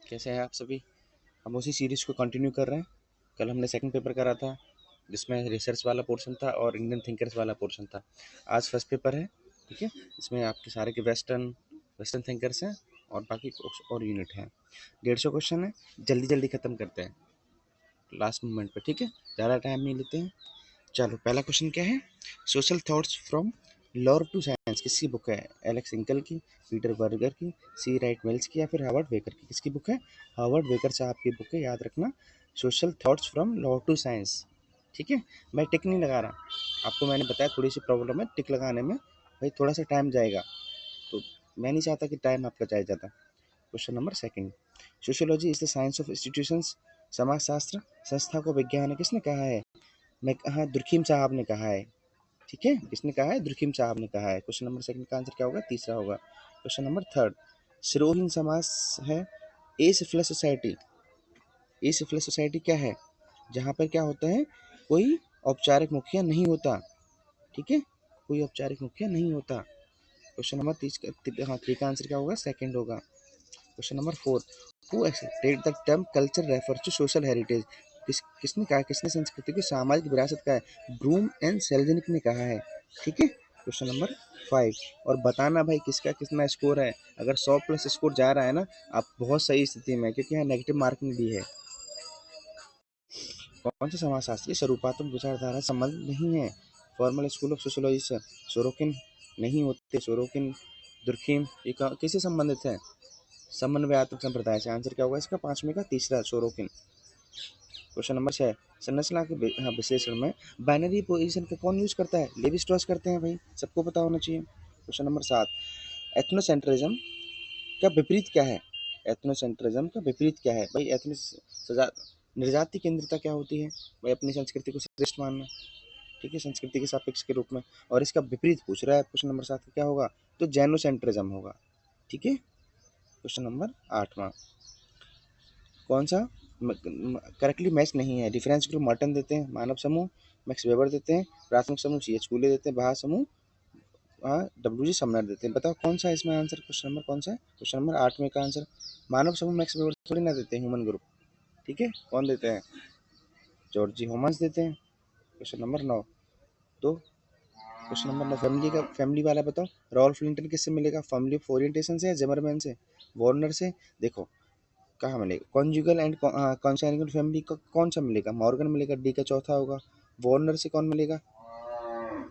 कैसे हैं आप सभी। हम उसी सीरीज को कंटिन्यू कर रहे हैं। कल हमने सेकंड पेपर करा था जिसमें रिसर्च वाला पोर्शन था और इंडियन थिंकर्स वाला पोर्शन था। आज फर्स्ट पेपर है। ठीक है, इसमें आपके सारे के वेस्टर्न वेस्टर्न थिंकर्स हैं और बाकी और यूनिट हैं। 150 क्वेश्चन है, जल्दी जल्दी ख़त्म करते हैं लास्ट मोमेंट पे। ठीक है, ज़्यादा टाइम नहीं लेते हैं। चलो, पहला क्वेश्चन क्या है। Social thoughts from law to science किसकी बुक है। एलेक्स इंकल की, पीटर बर्गर की, सी राइट वेल्स की या फिर हार्वर्ड बेकर की। किसकी बुक है। हार्वर्ड बेकर साहब की बुक है, याद रखना। Social thoughts from law to science. ठीक है, मैं टिक नहीं लगा रहा। आपको मैंने बताया थोड़ी सी प्रॉब्लम है टिक लगाने में, भाई थोड़ा सा टाइम जाएगा, तो मैं नहीं चाहता कि टाइम आपका जाए ज़्यादा। Question number second. Sociology is the science of institutions. समाजशास्त्र संस्था को विज्ञान है, किसने कहा है। मैं कहा, दुर्खीम साहब ने कहा है। ठीक है, किसने कहा है, दुर्खीम साहब ने कहा है। क्वेश्चन नंबर सेकंड का आंसर क्या होगा, तीसरा होगा। Question number third. सिरोहीन समाज है। ए सिफिलिस सोसाइटी। ए सिफिलिस सोसाइटी क्या है, जहाँ पर क्या होता है, कोई औपचारिक मुखिया नहीं होता। ठीक है, कोई औपचारिक मुखिया नहीं होता। क्वेश्चन नंबर हाँ, थ्री का आंसर क्या होगा, सेकंड होगा। Question number four. Who explained the term culture refers to social heritage. किसने कहा, किसने संस्कृति की सामाजिक विरासत का है। ब्रूम एंड सेल्जनिक ने कहा है। ठीक है। Question number 5। और बताना भाई किसका कितना स्कोर है। अगर 100 प्लस स्कोर जा रहा है ना, आप बहुत सही स्थिति में, क्योंकि यहाँ नेगेटिव मार्किंग भी है। कौन सा समाजशास्त्री स्वरूपात्मक विचारधारा संबंध नहीं है। फॉर्मल स्कूल ऑफ सोशियोलॉजी से सोरोकिन नहीं होते। सोरोकिन, दुर्खीम, ये किससे संबंधित है, समन्वयात्मक संप्रदाय से। आंसर क्या होगा इसका, पांचवें का तीसरा, सोरोकिन। Question number 6। संरचना के विश्लेषण में बाइनरी पोजीशन का कौन यूज करता है। लेवी स्ट्रॉस करते हैं, भाई सबको पता होना चाहिए। Question number 7। एथनोसेंट्रिज्म का विपरीत क्या है। एथनोसेंट्रिज्म का विपरीत क्या है, भाई निर्जाति केंद्रिता क्या होती है, भाई अपनी संस्कृति को श्रेष्ठ मानना। ठीक है, संस्कृति के सापेक्ष के रूप में। और इसका विपरीत पूछ रहा है क्वेश्चन नंबर 7 का, क्या होगा, तो जेनोसेंट्रिज्म होगा। ठीक है। क्वेश्चन नंबर 8वां। कौन सा करेक्टली मैच नहीं है। डिफरेंस ग्रुप मर्टन देते हैं, मानव समूह मैक्स वेबर देते हैं, प्राथमिक समूह सी एच कूले देते हैं, बाह्य समूह डब्ल्यू जी समनर देते हैं। बताओ कौन सा है इसमें आंसर। क्वेश्चन नंबर कौन सा है, क्वेश्चन नंबर 8 में का आंसर। मानव समूह मैक्स वेबर थोड़ी ना देते हैं, ह्यूमन ग्रुप। ठीक है, कौन देते हैं, जॉर्जी होमस देते हैं। Question number 9। तो क्वेश्चन नंबर 9, फैमिली का, फैमिली वाला बताओ। रॉल्फ लिंटन किससे मिलेगा, फैमिली ऑफ ओरिएंटेशन से या जिमरमैन से, वार्नर से। देखो कहाँ मिलेगा, कॉन्जुगल एंड कॉन्सैंग्यूनिल फैमिली का कौन सा मिलेगा, मॉर्गन मिलेगा, डी का चौथा होगा। वार्नर से कौन मिलेगा,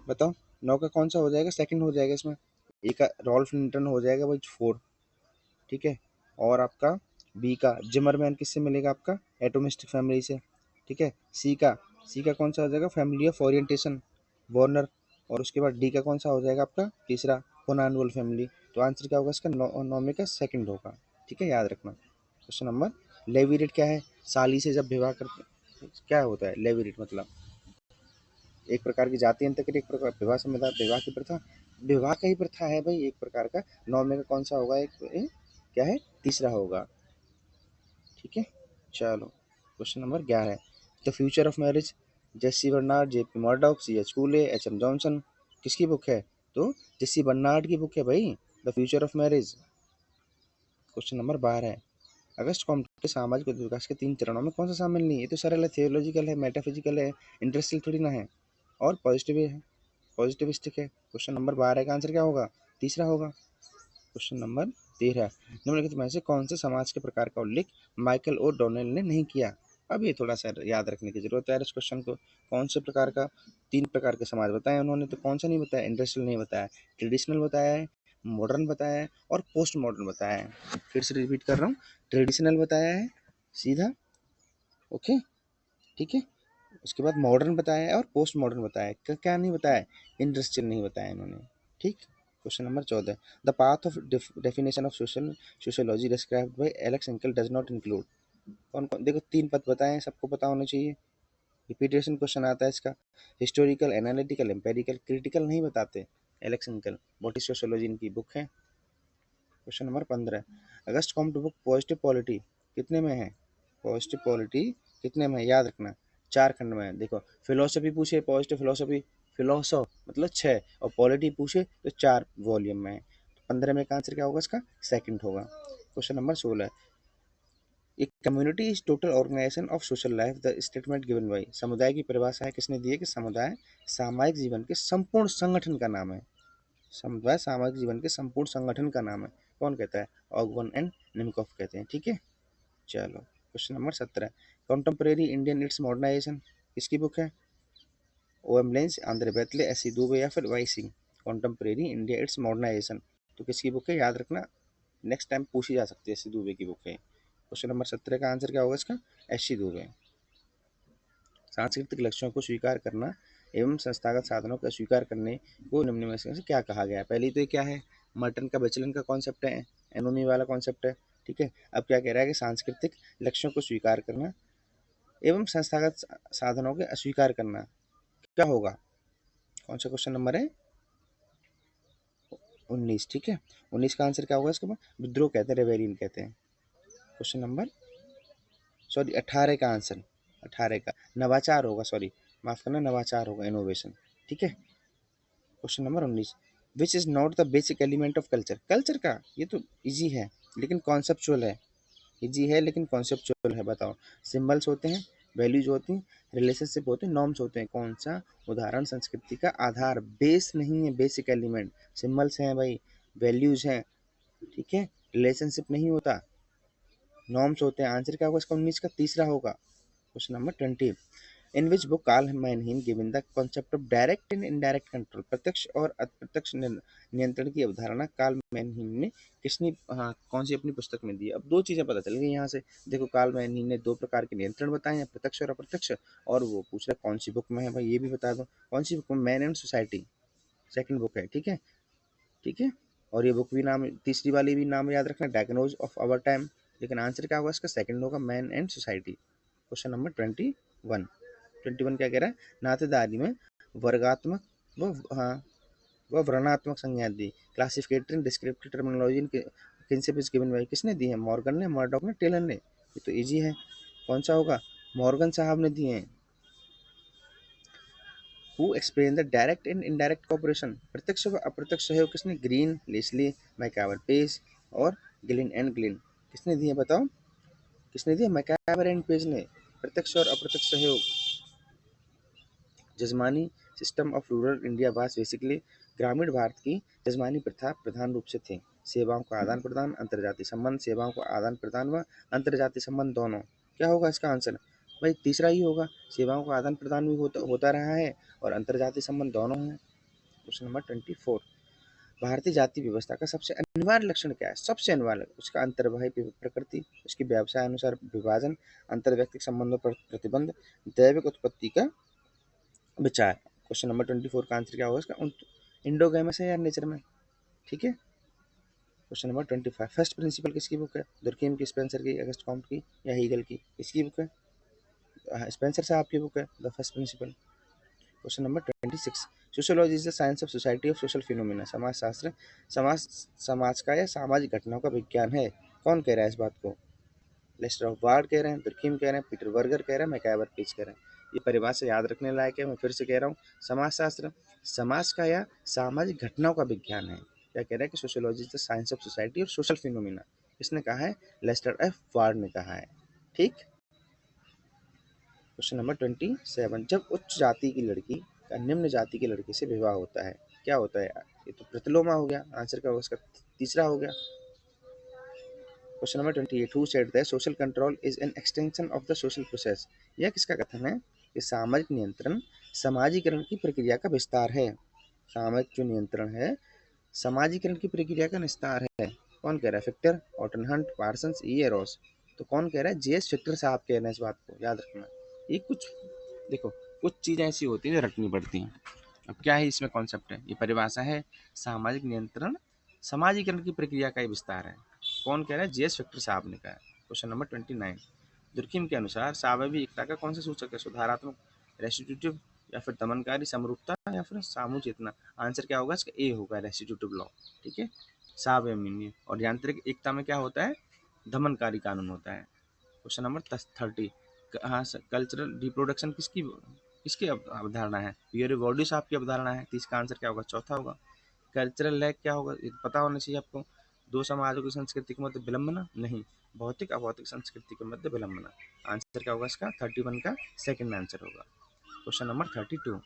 बताओ। 9 का कौन सा हो जाएगा, सेकंड हो जाएगा इसमें। ए का रॉल्फ लिंटन हो जाएगा भाई 4। ठीक है। और आपका बी का जिमरमैन किससे मिलेगा, आपका एटोमिस्टिक फैमिली से। ठीक है। सी का कौन सा हो जाएगा, फैमिली ऑफ ओरिएंटेशन, वार्नर। और उसके बाद डी का कौन सा हो जाएगा आपका तीसरा, कोनानुअल फैमिली। तो आंसर क्या होगा इसका, 9 में का सेकंड होगा। ठीक है, याद रखना। Question number. लेवीरेट क्या है, साली से जब विवाह करते क्या होता है। लेवीरेट मतलब एक प्रकार की जाति अंतर एक प्रकार विवाह संविधान, विवाह की प्रथा, विवाह का ही प्रथा है भाई एक प्रकार का। 9 में का कौन सा होगा, क्या है, तीसरा होगा। ठीक है। चलो, क्वेश्चन नंबर 11 है। The future of marriage, Jessie Bernard, J P Murdock, C H Cooley, H M Johnson. किसकी बुक है, तो जेसी बर्नार्ड की बुक है भाई, the future of marriage. Question number 12 है। अगस्त कॉम्टे के सामाजिक विकास के 3 चरणों में कौन सा शामिल नहीं है। ये तो सरल है, थियोलॉजिकल है, मेटाफिजिकल है, इंडस्ट्रियल थोड़ी ना है, और पॉजिटिव है, पॉजिटिविस्टिक है। क्वेश्चन नंबर 12 का आंसर क्या होगा, तीसरा होगा। Question number 13। निम्नलिखित में से कौन से समाज के प्रकार का उल्लेख माइकल ओ डोनेल ने नहीं किया। अब ये थोड़ा सा याद रखने की जरूरत है इस क्वेश्चन को। कौन से प्रकार का, 3 प्रकार के समाज बताए उन्होंने, तो कौन सा नहीं बताया, इंडस्ट्रियल नहीं बताया, ट्रेडिशनल बताया है, मॉडर्न बताया है, और पोस्ट मॉडर्न बताया है। फिर से रिपीट कर रहा हूँ, ट्रेडिशनल बताया है सीधा, ओके, ठीक है। उसके बाद मॉडर्न बताया है और पोस्ट मॉडर्न बताया है। क्या नहीं बताया, इंडस्ट्रियल नहीं बताया इन्होंने। ठीक। Question number 14। The path of definition of sociology described bye Alex ankle does not include. कौन कौन, देखो 3 पद बताए हैं, सबको पता होना चाहिए। रिपीटेशन क्वेश्चन आता है इसका। हिस्टोरिकल, एनालिटिकल, एम्पेरिकल, क्रिटिकल नहीं बताते Alex ankle. What is sociology इनकी बुक है। Question number 15। Auguste Comte book positive polity कितने में है, पॉजिटिव पॉलिटी कितने में है, याद रखना 4 खंड में है। देखो, फिलोसफी पूछे, पॉजिटिव फिलोसफी, फिलोसो मतलब 6, और पॉलिटी पूछे तो 4 वॉल्यूम में है। तो 15 में का आंसर क्या होगा इसका, सेकंड होगा। Question number 16। एक community is total organisation of social life the statement given by. समुदाय की परिभाषा है किसने दी है कि समुदाय सामाजिक जीवन के संपूर्ण संगठन का नाम है। समुदाय सामाजिक जीवन के संपूर्ण संगठन का नाम है। कौन कहता है? ऑगबर्न एंड निमकॉफ कहते हैं। ठीक है, चलो question number 17, contemporary Indian its modernisation किसकी बुक है? ओएम लेंस, आंद्रे बेतले, एस.सी. दुबे या फिर Y Singh. Contemporary India its modernisation तो किसकी बुक है? याद रखना, नेक्स्ट टाइम पूछी जा सकती है, एस.सी. दुबे की बुक है। क्वेश्चन नंबर 17 का आंसर क्या होगा इसका? एस.सी. दुबे। सांस्कृतिक लक्ष्यों को स्वीकार करना एवं संस्थागत साधनों का स्वीकार करने को निम्न में से क्या कहा गया है? पहली तो ये क्या है? मर्टन का विचलन का कॉन्सेप्ट है, एनोमी वाला कॉन्सेप्ट है। ठीक है, अब क्या कह रहा है कि सांस्कृतिक लक्ष्यों को स्वीकार करना एवं संस्थागत साधनों के अस्वीकार करना क्या होगा? कौन सा क्वेश्चन नंबर है? 19। ठीक है, 19 का आंसर क्या होगा इसके बाद? विद्रोह कहते हैं, रेवेलियन कहते हैं। क्वेश्चन नंबर 18 का आंसर, 18 का नवाचार होगा, सॉरी माफ करना, नवाचार होगा, इनोवेशन। ठीक है, question number 19, which is not the basic element of culture. Culture का ये तो इजी है लेकिन कॉन्सेप्चुअल है, इजी है लेकिन कॉन्सेप्चुअल है। बताओ, सिंबल्स होते हैं, वैल्यूज होती हैं, रिलेशनशिप होते हैं, नॉर्म्स होते हैं। कौन सा? उदाहरण संस्कृति का आधार, बेस नहीं है, बेसिक एलिमेंट सिंबल्स हैं भाई, वैल्यूज हैं। ठीक है, रिलेशनशिप नहीं होता, नॉर्म्स होते हैं। आंसर क्या होगा इसका? 19 का तीसरा होगा। Question number 20, in which book Karl Mannheim given the concept of direct and indirect control, प्रत्यक्ष और अप्रत्यक्ष नियंत्रण की अवधारणा कार्ल मैनहीन ने किसने, हाँ, कौन सी अपनी पुस्तक में दी? अब दो चीजें पता चल गई यहाँ से। देखो, कार्ल मैनहीन ने दो प्रकार के नियंत्रण बताए हैं, प्रत्यक्ष और अप्रत्यक्ष, और वो पूछ रहा है कौन सी बुक में है भाई, ये भी बता दो कौन सी बुक में। Man and society second book है। ठीक है, ठीक है, और ये बुक भी नाम, तीसरी वाली भी नाम याद रखना, डायग्नोज ऑफ आवर टाइम। लेकिन आंसर क्या होगा इसका? सेकंड होगा, man and society. Question number 21 क्या कह रहा है? नातेदारी में वर्गात्मक व, हाँ, व वर्णात्मक संज्ञा दी, क्लासिफिकेटरी डिस्क्रिप्टिव टर्मिनोलॉजी किनसे गिवन बाई, किसने दी है? मॉर्गन ने, मर्डॉक ने, टेलर ने। ये तो इजी है, कौन सा होगा? मॉर्गन साहब ने दिए हैं। Who explain the direct and indirect cooperation, प्रत्यक्ष व अप्रत्यक्ष सहयोग किसने? ग्रीन, लेस्ली, मैकावर पेज और गिलिन एंड ग्लिन। किसने दिए बताओ? किसने दिया? मैकावर एंड पेज ने। प्रत्यक्ष और अप्रत्यक्ष सहयोग, जजमानी सिस्टम ऑफ रूरल इंडिया वास बेसिकली, ग्रामीण भारत की जजमानी प्रथा प्रधान रूप से थे सेवाओं का आदान प्रदान, अंतर्जातीय संबंध, सेवाओं का आदान प्रदान व अंतर्जातीय संबंध दोनों। क्या होगा इसका आंसर? भाई तीसरा ही होगा, सेवाओं का आदान प्रदान भी होता रहा है और अंतर्जातीय संबंध दोनों हैं। क्वेश्चन नंबर 24, भारतीय जाति व्यवस्था का सबसे अनिवार्य लक्षण क्या है? सबसे अनिवार्य, उसका अंतर्वाही प्रकृति, उसकी व्यवसाय अनुसार विभाजन, अंतर्व्यक्तिक संबंधों पर प्रतिबंध, दैविक उत्पत्ति का विचार। क्वेश्चन नंबर 24 का आंसर क्या होगा इसका? इंडोगैमस है या नेचर में। ठीक है, क्वेश्चन नंबर 25, फर्स्ट प्रिंसिपल किसकी बुक है? दुर्कीम की, स्पेंसर की, अगस्त कॉम्ट की या हीगल की? किसकी बुक है? स्पेंसर साहब की बुक है, the first principle. Question number 26, sociology is the science of society of social phenomena, समाज शास्त्र समाज का या सामाजिक घटनाओं का विज्ञान है। कौन कह रहा है इस बात को? लेस्टर ऑफ वार्ड कह रहे हैं, दुर्कीम कह रहे हैं, पीटर बर्गर कह रहे हैं, मैकाइवर पेज कह रहे हैं। ये परिभाषा याद रखने लायक है, मैं फिर से कह रहा हूँ, समाजशास्त्र समाज का या सामाजिक घटनाओं का विज्ञान है। क्या कह रहा है कि sociology is the science of society और सोशल फिनोमिना, किसने कहा है? लेस्टर एफ वार्ड ने कहा है। ठीक, क्वेश्चन नंबर 27, जब उच्च जाति की लड़की का निम्न जाति की लड़के से विवाह होता है, क्या होता है? ये तो प्रतिलोमा हो गया, आंसर क्या होगा इसका? तीसरा हो गया। Question number 28, who said that social control is an extension of the social process, यह किसका कथन है कि सामाजिक नियंत्रण समाजीकरण की प्रक्रिया का विस्तार है? सामाजिक जो नियंत्रण है समाजीकरण की प्रक्रिया का विस्तार है। कौन कह रहा है? फिक्टर, ऑटन हंट, पार्सन्स, ई एरोस। तो कौन कह रहा है? जे.एस. फिक्टर साहब कह रहे हैं इस बात को, याद रखना। ये कुछ देखो, कुछ चीज़ें ऐसी होती हैं जो रटनी पड़ती हैं। अब क्या है इसमें कॉन्सेप्ट है? ये परिभाषा है, सामाजिक नियंत्रण समाजीकरण की प्रक्रिया का ही विस्तार है। कौन कह रहा है? जे.एस. फिक्टर साहब ने कहा है। क्वेश्चन नंबर 29, दुर्कीम के अनुसार स्वाभाविक एकता का कौन सा सूचक है? सुधारात्मक, रेस्टिट्यूटिव या फिर दमनकारी, समरूपता या फिर सामूहिक चेतना। आंसर क्या होगा इसका? ए होगा, रेस्टिट्यूटिव लॉ। ठीक है, सावयवनीय और यांत्रिक एकता में क्या होता है? दमनकारी कानून होता है। क्वेश्चन नंबर 30, हाँ, कल्चरल रिप्रोडक्शन किसकी किसकी अवधारणा है? पियरे बॉर्डिस आपकी अवधारणा है। 30 का आंसर क्या होगा? चौथा होगा। कल्चरल लैग क्या होगा? ये पता होना चाहिए आपको। दो समाजों की संस्कृति के मध्य विलंबना नहीं, भौतिक अभौतिक संस्कृति के मध्य विलंबना। आंसर क्या होगा इसका? 31 का सेकंड आंसर होगा। क्वेश्चन नंबर 32,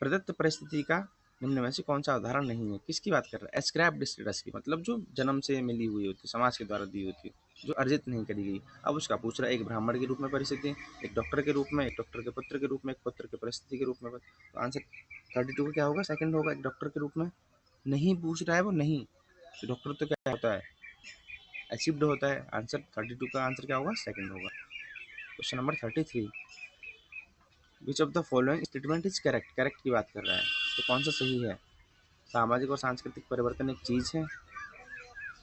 प्रदत्त परिस्थिति का निम्न में से कौन सा उदाहरण नहीं है? किसकी बात कर रहा है? स्क्रैप्ड स्टेटस की, मतलब जो जन्म से मिली हुई होती, समाज के द्वारा दी होती, जो अर्जित नहीं करी गई। अब उसका पूछ रहा है एक ब्राह्मण के रूप में परिस्थिति, एक डॉक्टर के रूप में, एक डॉक्टर के पुत्र के रूप में, एक पुत्र के परिस्थिति के रूप में। तो आंसर 32 का क्या होगा? सेकंड होगा। एक डॉक्टर के रूप में नहीं पूछ रहा है वो, नहीं। तो डॉक्टर तो क्या होता है? अचीव्ड होता है। आंसर 32 का आंसर क्या होगा? सेकंड होगा। Question number 33, which of the following statement is correct? Correct की बात कर रहा है, तो कौन सा सही है? सामाजिक और सांस्कृतिक परिवर्तन एक चीज़ है।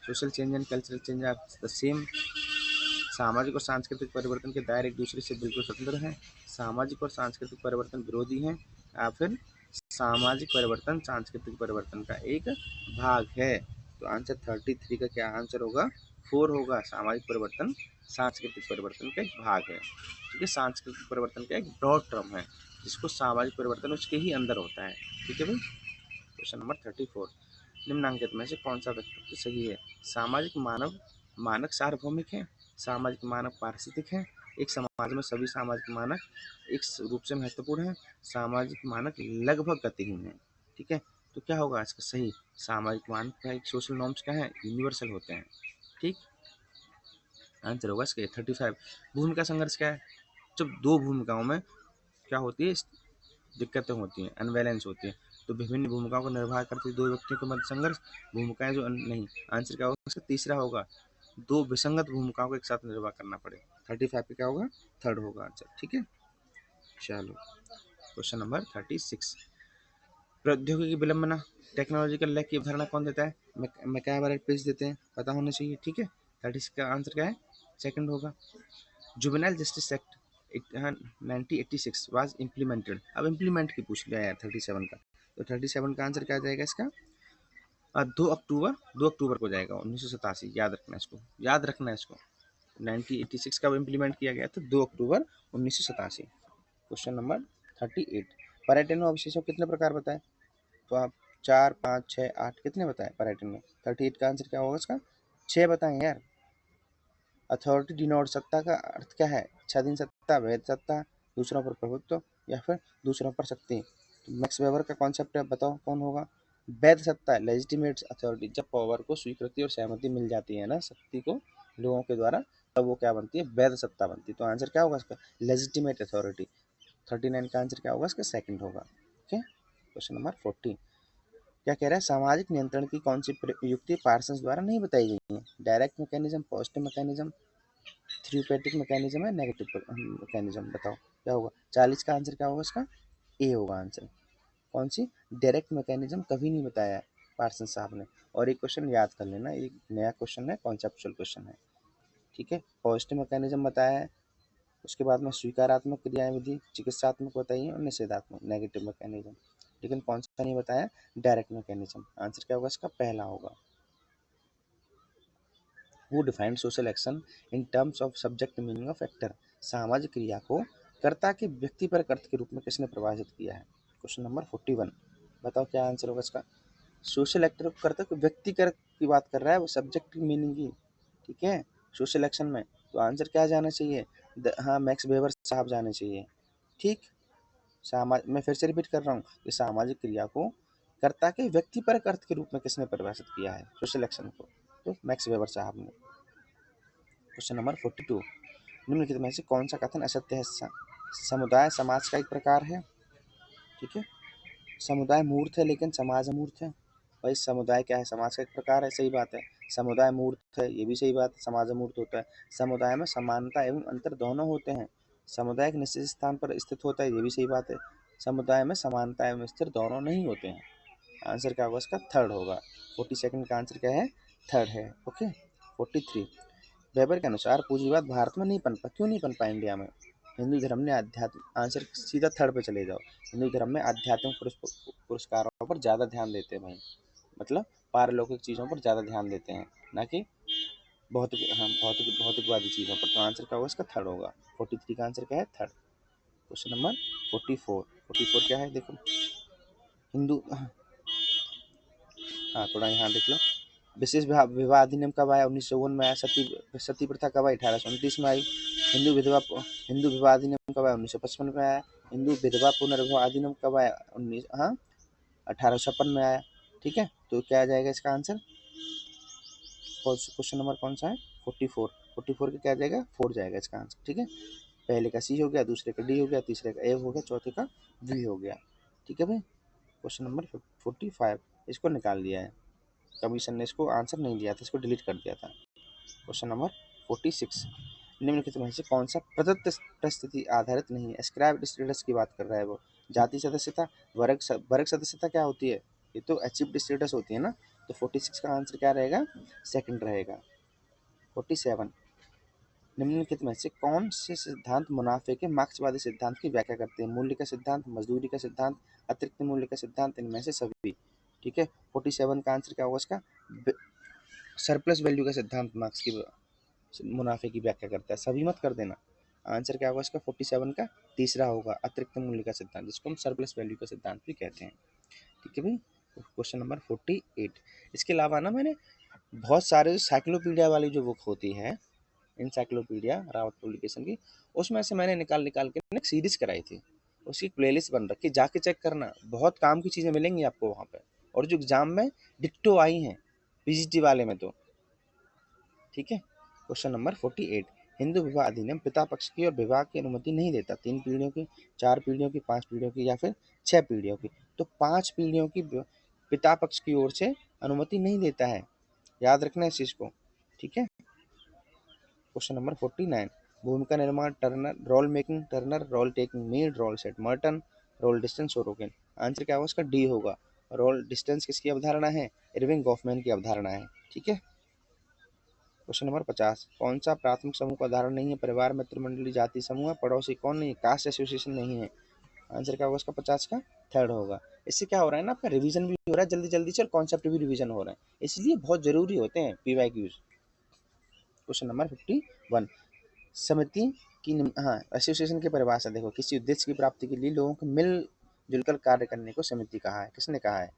Social change and cultural change are the same. सामाजिक और सांस्कृतिक परिवर्तन के दायरे एक दूसरे से बिल्कुल स्वतंत्र हैं। सामाजिक और सांस्कृतिक परिवर्तन विरोधी हैं, या फिर सामाजिक परिवर्तन सांस्कृतिक परिवर्तन का एक भाग है। तो आंसर 33 का क्या आंसर होगा? 4 होगा। सामाजिक परिवर्तन सांस्कृतिक परिवर्तन का एक भाग है। ठीक है, सांस्कृतिक परिवर्तन का एक ब्रॉड टर्म है, जिसको सामाजिक परिवर्तन उसके ही अंदर होता है। ठीक है भाई। क्वेश्चन नंबर 34, निम्नांकित में से कौन सा वक्तव्य सही है? सामाजिक मानक सार्वभौमिक है, सामाजिक मानक पारिस्थितिक है, एक समाज में सभी सामाजिक मानक एक रूप से महत्वपूर्ण है, सामाजिक मानक लगभग गतिहीन है। ठीक है, तो क्या होगा इसका सही? सामाजिक मानक का एक सोशल नॉर्म्स क्या है? यूनिवर्सल होते हैं। ठीक, आंसर होगा इसका 35। भूमिका संघर्ष क्या है? जब दो भूमिकाओं में क्या होती है? दिक्कतें होती हैं, अनबैलेंस होती है, तो विभिन्न भूमिकाओं को निर्वाह करते दो व्यक्तियों के मध्य संघर्ष। भूमिकाएं जो नहीं, आंसर क्या होगा इसका? तीसरा होगा। दो विसंगत भूमिकाओं को एक साथ निर्वाह करना पड़े। 35 पे क्या होगा? थर्ड होगा आंसर। ठीक है, चलो क्वेश्चन नंबर 36, प्रौद्योगिकी विलंबना, टेक्नोलॉजिकल लैग की अवधारणा कौन देता है? मैकआवरेट पेज देते हैं, पता होना चाहिए। ठीक है, 36 का आंसर क्या है? सेकंड होगा। Juvenile justice act 1986 was implemented. अब इम्प्लीमेंट की पूछ लिया यार 37 का, तो 37 का आंसर क्या आ जाएगा इसका? 2 अक्टूबर को जाएगा 1987। याद रखना इसको, याद रखना इसको। 1986 का इम्प्लीमेंट किया गया था 2 अक्टूबर 1987। क्वेश्चन नंबर 38, पर्यटन में अवशेषों कितने प्रकार बताए? तो आप 4, 5, 6, 8 कितने बताए पर्यटन में? 38 का आंसर क्या होगा इसका? 6 बताएं यार। अथॉरिटी डिनोट, सत्ता का अर्थ क्या है? इच्छाधीन सत्ता, वैध सत्ता, दूसरों पर प्रभुत्व, या फिर दूसरों पर शक्ति। तो मैक्स वेबर का कॉन्सेप्ट है, बताओ कौन होगा? वैध सत्ता, लेजिटिमेट अथॉरिटी। जब पावर को स्वीकृति और सहमति मिल जाती है ना, शक्ति को लोगों के द्वारा, तब वो क्या बनती है? वैध सत्ता बनती है। तो आंसर क्या होगा इसका? Legitimate authority. 39 का आंसर क्या होगा इसका? सेकंड होगा। ठीक है, क्वेश्चन नंबर 40, क्या कह रहा है? सामाजिक नियंत्रण की कौन सी युक्ति पार्सन्स द्वारा नहीं बताई गई है? Direct mechanism, positive mechanism, theoretic mechanism है, नेगेटिव मैकेनिज्म। बताओ क्या होगा? 40 का आंसर क्या होगा इसका? ए होगा आंसर। कौन सी? डायरेक्ट मैकेनिज्म कभी नहीं बताया है पार्सन साहब ने। और एक क्वेश्चन याद कर लेना, एक नया क्वेश्चन है, कॉन्सेप्चुअल क्वेश्चन है। ठीक है, पॉजिटिव मैकेनिज्म बताया है, उसके बाद में स्वीकारात्मक क्रियाएं विधि, चिकित्सात्मक बताइए, और निषेधात्मक नेगेटिव मैकेनिज्म। लेकिन कौन सा नहीं बताया? Direct mechanism. आंसर क्या होगा इसका? पहला होगा। Who defined social action in terms of subject meaning of actor? सामाजिक क्रिया को कर्ता के व्यक्तिपरक अर्थ के रूप में किसने परिभाषित किया है? क्वेश्चन नंबर 41, बताओ क्या आंसर होगा इसका? सोशल एक्टर को कर्ता के व्यक्तिगत की बात कर रहा है, वो सब्जेक्ट मीनिंग की। ठीक है, सोशल एक्शन में तो आंसर क्या जाना चाहिए? हाँ, मैक्स वेबर साहब जाने चाहिए। ठीक, मैं फिर से रिपीट कर रहा हूँ कि सामाजिक क्रिया को कर्ता के व्यक्तिपरक अर्थ के रूप में किसने परिभाषित किया है? सोशल एक्शन को, तो मैक्स वेबर साहब ने। क्वेश्चन नंबर 42, निम्नलिखित में से कौन सा कथन असत्य है? समुदाय समाज का एक प्रकार है। ठीक है, समुदाय मूर्त है लेकिन समाज अमूर्त है। भाई समुदाय क्या है? समाज का एक प्रकार है, सही बात है। समुदाय मूर्त है, ये भी सही बात है, समाज अमूर्त होता है। समुदाय में समानता एवं अंतर दोनों होते हैं। समुदाय एक निश्चित स्थान पर स्थित होता है, ये भी सही बात है। समुदाय में समानता एवं स्थिर दोनों नहीं होते हैं। आंसर क्या होगा इसका? थर्ड होगा। 42 का आंसर क्या है? थर्ड है। ओके, 43, वेबर के अनुसार पूंजीवाद भारत में नहीं पनपा, क्यों नहीं पनपा इंडिया में? हिंदू धर्म ने आध्यात्म, आंसर सीधा थर्ड पे चले जाओ। हिंदू धर्म में आध्यात्मिक पुरस्कारों पर ज़्यादा ध्यान देते हैं भाई, मतलब पारलौकिक चीज़ों पर ज़्यादा ध्यान देते हैं, ना कि भौतिक, हाँ भौतिकवादी चीज़ों पर। तो आंसर क्या होगा इसका? थर्ड होगा। 43 का आंसर क्या है? थर्ड। क्वेश्चन नंबर 44 क्या है? देखो, हिंदू, हाँ थोड़ा यहाँ देख लो। विशेष विवाह अधिनियम कब आया? 1951 में आया। सती प्रथा कब आई? 1829 में आई। हिंदू विवाह अधिनियम कब आया? 1955 में आया। हिंदू विधवा पुनर्विवाह अधिनियम कब आया? 1856 में आया। ठीक है, तो क्या आ जाएगा इसका आंसर? क्वेश्चन नंबर कौन सा है? 44 का क्या जाएगा? 4 जाएगा इसका आंसर। ठीक है, पहले का सी हो गया, दूसरे का डी हो गया, तीसरे का ए हो गया, चौथे का बी हो गया। ठीक है भाई, क्वेश्चन नंबर 45 इसको निकाल दिया है, कमीशन ने इसको आंसर नहीं दिया था, इसको डिलीट कर दिया था। क्वेश्चन नंबर 46, निम्नलिखित में से कौन सा प्रदत्त परिस्थिति आधारित नहीं है? स्क्रैप स्टेटस की बात कर रहा है वो। जाति सदस्यता, वर्ग सदस्यता क्या होती है? ये तो अचीव्ड स्टेटस होती है ना। तो 46 का आंसर क्या रहेगा? सेकंड रहेगा। 47, निम्नलिखित में से कौन से सिद्धांत मुनाफे के मार्क्सवादी सिद्धांत की व्याख्या करते हैं? मूल्य का सिद्धांत, मजदूरी का सिद्धांत, अतिरिक्त मूल्य का सिद्धांत, इनमें से सभी। ठीक है, 47 का आंसर क्या होगा इसका? सरप्लस वैल्यू का सिद्धांत मार्क्स की मुनाफे की व्याख्या करता है। सभी मत कर देना, आंसर क्या होगा इसका? 47 का तीसरा होगा, अतिरिक्त मूल्य का सिद्धांत, जिसको हम सरप्लस वैल्यू का सिद्धांत भी कहते हैं। ठीक है भाई, क्वेश्चन नंबर 48। इसके अलावा ना मैंने बहुत सारे साइक्लोपीडिया वाली जो बुक होती है, इंसाइक्लोपीडिया रावत पब्लिकेशन की, उसमें से मैंने निकाल के एक सीरीज कराई थी, उसकी प्लेलिस्ट बन रखी, जाके चेक करना, बहुत काम की चीज़ें मिलेंगी आपको वहाँ पे, और जो एग्जाम में डिट्टो आई हैं पीजीटी वाले में तो। ठीक है, क्वेश्चन नंबर 48, हिंदू विवाह अधिनियम पिता पक्ष की और विवाह की अनुमति नहीं देता। 3 पीढ़ियों की, 4 पीढ़ियों की, 5 पीढ़ियों की, या फिर 6 पीढ़ियों की? तो 5 पीढ़ियों की पिता पक्ष की ओर से अनुमति नहीं देता है, याद रखना इस चीज को। ठीक है, क्वेश्चन नंबर 49, भूमिका निर्माण Turner, role making Turner, role taking Mead, role set Merton, role distance Sorokin. Answer क्या होगा इसका? डी होगा। रोल डिस्टेंस किसकी अवधारणा है? इरविंग गॉफमैन की अवधारणा है। ठीक है, क्वेश्चन नंबर 50, कौन सा प्राथमिक समूह का उदाहरण नहीं है? परिवार, मित्र मंडली, जाति समूह, पड़ोसी कौन नहीं है? कास्ट एसोसिएशन नहीं है। आंसर क्या होगा इसका? 50 का थर्ड होगा। इससे क्या हो रहा है ना, आपका रिवीजन भी हो रहा है जल्दी जल्दी से, और कॉन्सेप्ट भी रिवीजन हो रहा है, इसलिए बहुत जरूरी होते हैं पीवाईक्यूज। क्वेश्चन नंबर 51, समिति की एसोसिएशन की परिभाषा देखो। किसी उद्देश्य की प्राप्ति के लिए लोगों को मिलजुल कर कार्य करने को समिति कहा है। किसने कहा है?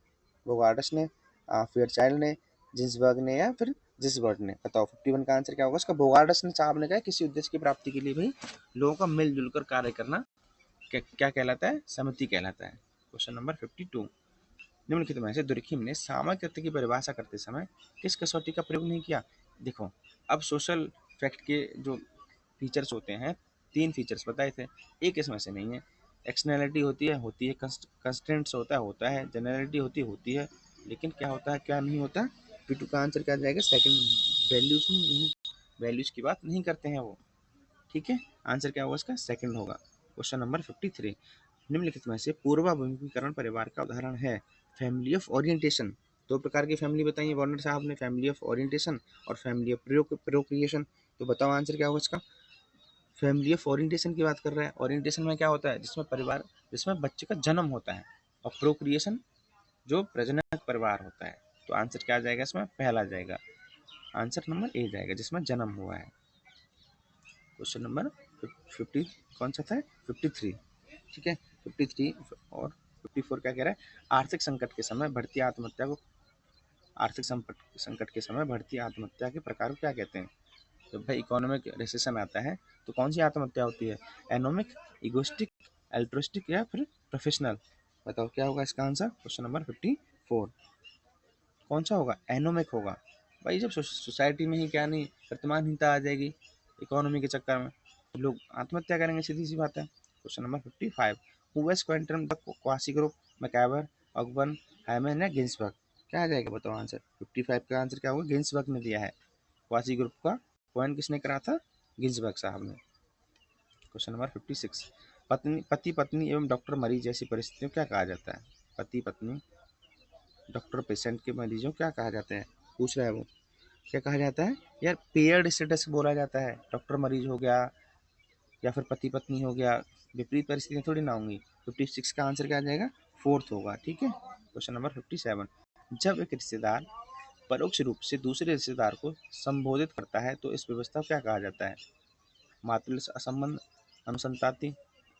बोगार्डस ने, फेयरचाइल्ड ने, जिन्सबर्ग ने, या फिर जिसबर्ट ने? बताओ 51 का आंसर क्या होगा इसका? बोगार्डस ने साहब ने कहा किसी उद्देश्य की प्राप्ति के लिए भाई लोगों का मिलजुल कर कार्य करना क्या कहलाता है? समिति कहलाता है। क्वेश्चन नंबर 52, निम्नलिखित में से दुर्खिम ने सामाजिक तथ्य की परिभाषा करते समय किस कसौटी का प्रयोग नहीं किया? देखो, अब सोशल फैक्ट के जो फीचर्स होते हैं, 3 फीचर्स बताए थे, एक इसमें से नहीं है। एक्सटर्नैलिटी होती है, कंस्टेंट्स होता है, जनरलिटी होती है, लेकिन क्या होता है, क्या नहीं होता? P2 का आंसर क्या जाएगा? सेकंड, वैल्यूज नहीं, वैल्यूज की बात नहीं करते हैं वो। ठीक है, आंसर क्या होगा इसका? सेकंड होगा। क्वेश्चन नंबर 53, निम्नलिखित में से पूर्वाभिमुखीकरण परिवार का उदाहरण है? Family of orientation. 2 प्रकार की फैमिली बताइए वार्नर साहब ने, फैमिली ऑफ ओरिएंटेशन और फैमिली ऑफ प्रोक्रिएशन। तो बताओ आंसर क्या होगा इसका? फैमिली ऑफ ओरिएंटेशन की बात कर रहा है। ओरिएंटेशन में क्या होता है? जिसमें बच्चे का जन्म होता है, और प्रोक्रिएशन जो प्रजनक परिवार होता है। तो आंसर क्या आ जाएगा इसमें? पहला जाएगा, आंसर नंबर ए जाएगा, जिसमें जन्म हुआ है। क्वेश्चन नंबर 50 कौन सा था? 53। ठीक है, 53 और 54 क्या कह रहा है? आर्थिक संकट के समय बढ़ती आत्महत्या को, आर्थिक संकट के समय बढ़ती आत्महत्या के प्रकार को क्या कहते हैं? जब भाई इकोनॉमिक रिसेशन आता है तो कौन सी आत्महत्या होती है? एनोमिक, इगोस्टिक, एल्ट्रोस्टिक, या फिर प्रोफेशनल? बताओ क्या होगा इसका आंसर? क्वेश्चन नंबर 54 कौन सा होगा? एनोमिक होगा। भाई जब सोसाइटी में ही क्या नहीं, वर्तमानहीनता आ जाएगी इकोनॉमी के चक्कर में, तो लोग आत्महत्या करेंगे, सीधी सी बात है। Question number 55, who's quantum the quasi group, MacIver, Ogburn, Hyman या गिन्सबर्ग? क्या आ जाएगा बताओ आंसर? 55 का आंसर क्या होगा? गिन्सबर्ग ने दिया है। क्वासी ग्रुप का कॉइन किसने करा था? गिन्सबर्ग साहब ने। क्वेश्चन नंबर 56, पति पत्नी एवं डॉक्टर मरीज जैसी परिस्थितियों क्या कहा जाता है? पति पत्नी, डॉक्टर पेशेंट के मरीजों क्या कहा जाता है? पूछ रहा है वो, क्या कहा जाता है यार? पेयर्ड स्टेटस बोला जाता है। डॉक्टर मरीज हो गया, या फिर पति पत्नी हो गया, विपरीत परिस्थितियां थोड़ी ना होंगी। 56 का आंसर क्या आ जाएगा? फोर्थ होगा। ठीक है, क्वेश्चन नंबर 57, जब एक रिश्तेदार परोक्ष रूप से दूसरे रिश्तेदार को संबोधित करता है तो इस व्यवस्था को क्या कहा जाता है? मातृ संबंध, अनुसंताति,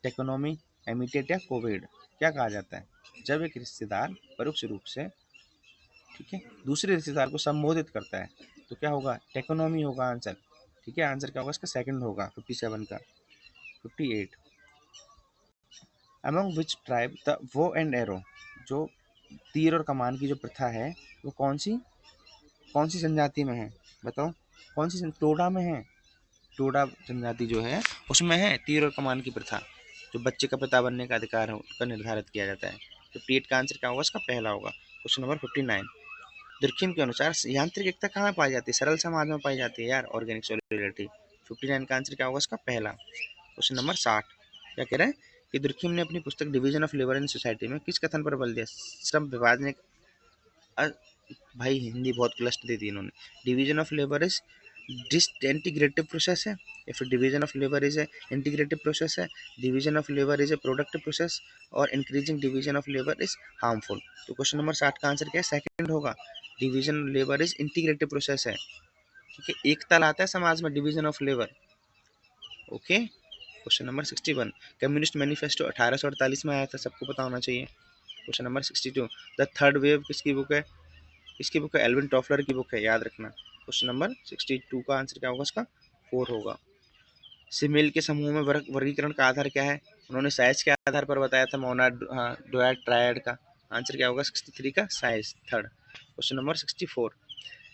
टेक्नोमी, एमिटेट या कोविड? क्या कहा जाता है? जब एक रिश्तेदार परोक्ष रूप से ठीक है, दूसरे रिश्तेदार को संबोधित करता है, तो क्या होगा, टेकोनॉमी होगा आंसर। ठीक है, आंसर क्या होगा इसका, सेकंड होगा 57 का। 58, अमंग विच ट्राइब द वो एंड एरो, जो तीर और कमान की जो प्रथा है वो कौन सी जनजाति में है, बताओ कौन सी टोडा में है। टोडा जनजाति जो है उसमें है तीर और कमान की प्रथा, जो बच्चे का पिता बनने का अधिकार है उसका निर्धारित किया जाता है। 58 का आंसर क्या होगा इसका, पहला होगा। क्वेश्चन नंबर 59, दुर्खिम के अनुसार यांत्रिक एकता कहाँ पाई जाती है, सरल समाज में पाई जाती है यार, ऑर्गेनिक सॉलिडरिटी। 59 का आंसर क्या होगा इसका, पहला। क्वेश्चन नंबर 60, क्या कह रहे हैं कि दुर्खिम ने अपनी पुस्तक division of labour in society में किस कथन पर बल दिया, श्रम विभाजन। भाई हिंदी बहुत क्लस्ट दी थी इन्होंने। Division of labour is disintegrative process है, या फिर division of labour is a integrative process है, division of labour is a productive process, और increasing division of labour is harmful. तो क्वेश्चन नंबर 60 का आंसर क्या है, सेकंड होगा। Division labour is integrative process है। ठीक है, एकता लाता है समाज में division of labour. Okay, question number 61, communist manifesto 1848 में आया था, सबको पता होना चाहिए। Question number 62, the third wave किसकी बुक है, इसकी बुक है एल्विन टॉफलर की बुक है, याद रखना। क्वेश्चन नंबर 62 का आंसर क्या होगा इसका, 4 होगा। सिमिल के समूह में वर्गीकरण का आधार क्या है, उन्होंने साइज के आधार पर बताया था, मोनाड, डोयड, ट्रायड का। आंसर क्या होगा 63 का, साइज, थर्ड। क्वेश्चन नंबर 64,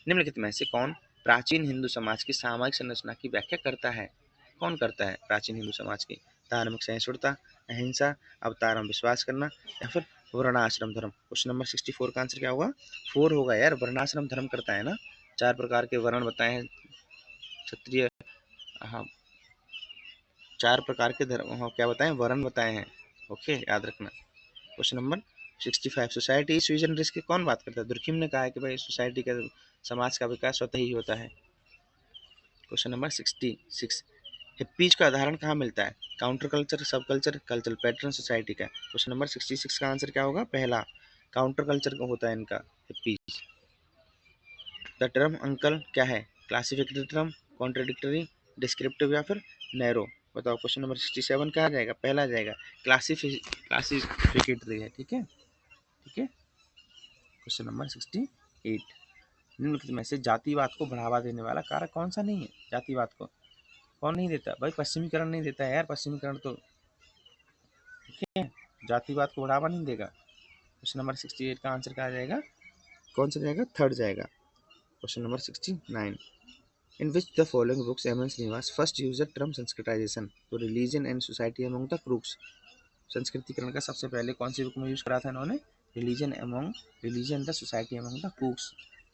निम्नलिखित में से कौन प्राचीन हिंदू समाज की सामाजिक संरचना की व्याख्या करता है, कौन करता है प्राचीन हिंदू समाज की, धार्मिक सहिष्णुता, अहिंसा, अवतार में विश्वास करना, या फिर वर्णाश्रम धर्म। क्वेश्चन नंबर 64 का आंसर क्या होगा, 4 होगा यार, वर्णाश्रम धर्म करता है ना। 4 प्रकार के वर्ण बताए हैं क्षत्रिय, हाँ 4 प्रकार के धर्म, हाँ क्या बताएं, वर्ण बताए हैं। ओके, याद रखना। क्वेश्चन नंबर 65, सोसाइटी इस विजन रिस्क की कौन बात करता है, दुर्खिम ने कहा है कि भाई सोसाइटी का, समाज का विकास स्वतः ही होता है। क्वेश्चन नंबर 66, हिप्पीज का उदाहरण कहाँ मिलता है, काउंटर कल्चर, सब कल्चर, कल्चरल पैटर्न सोसाइटी का। क्वेश्चन नंबर 66 का आंसर क्या होगा, पहला, काउंटर कल्चर का होता है इनका हिप्पीज। द टर्म अंकल क्या है, क्लासिफिकेटरी टर्म, कॉन्ट्रडिक्टरी, डिस्क्रिप्टिव, या फिर नैरो, बताओ। क्वेश्चन नंबर 67 कहाँ जाएगा, पहला जाएगा, क्लासिफिकेटरी है। ठीक है, ठीक है। क्वेश्चन नंबर 68, निम्नलिखित में से जातिवाद को बढ़ावा देने वाला कारक कौन सा नहीं है, जातिवाद को कौन नहीं देता, भाई पश्चिमीकरण नहीं देता है यार, पश्चिमीकरण तो, ठीक है, जातिवाद को बढ़ावा नहीं देगा। क्वेश्चन नंबर 68 का आंसर क्या आ जाएगा, कौन सा जाएगा, थर्ड जाएगा। Question number 69, in which the following books M N Srinivas first use the term Sanskritisation to religion and society among the Coorgs, संस्कृतिकरण का सबसे पहले कौन सी बुक में यूज करा था इन्होंने, religion the society among the crooks.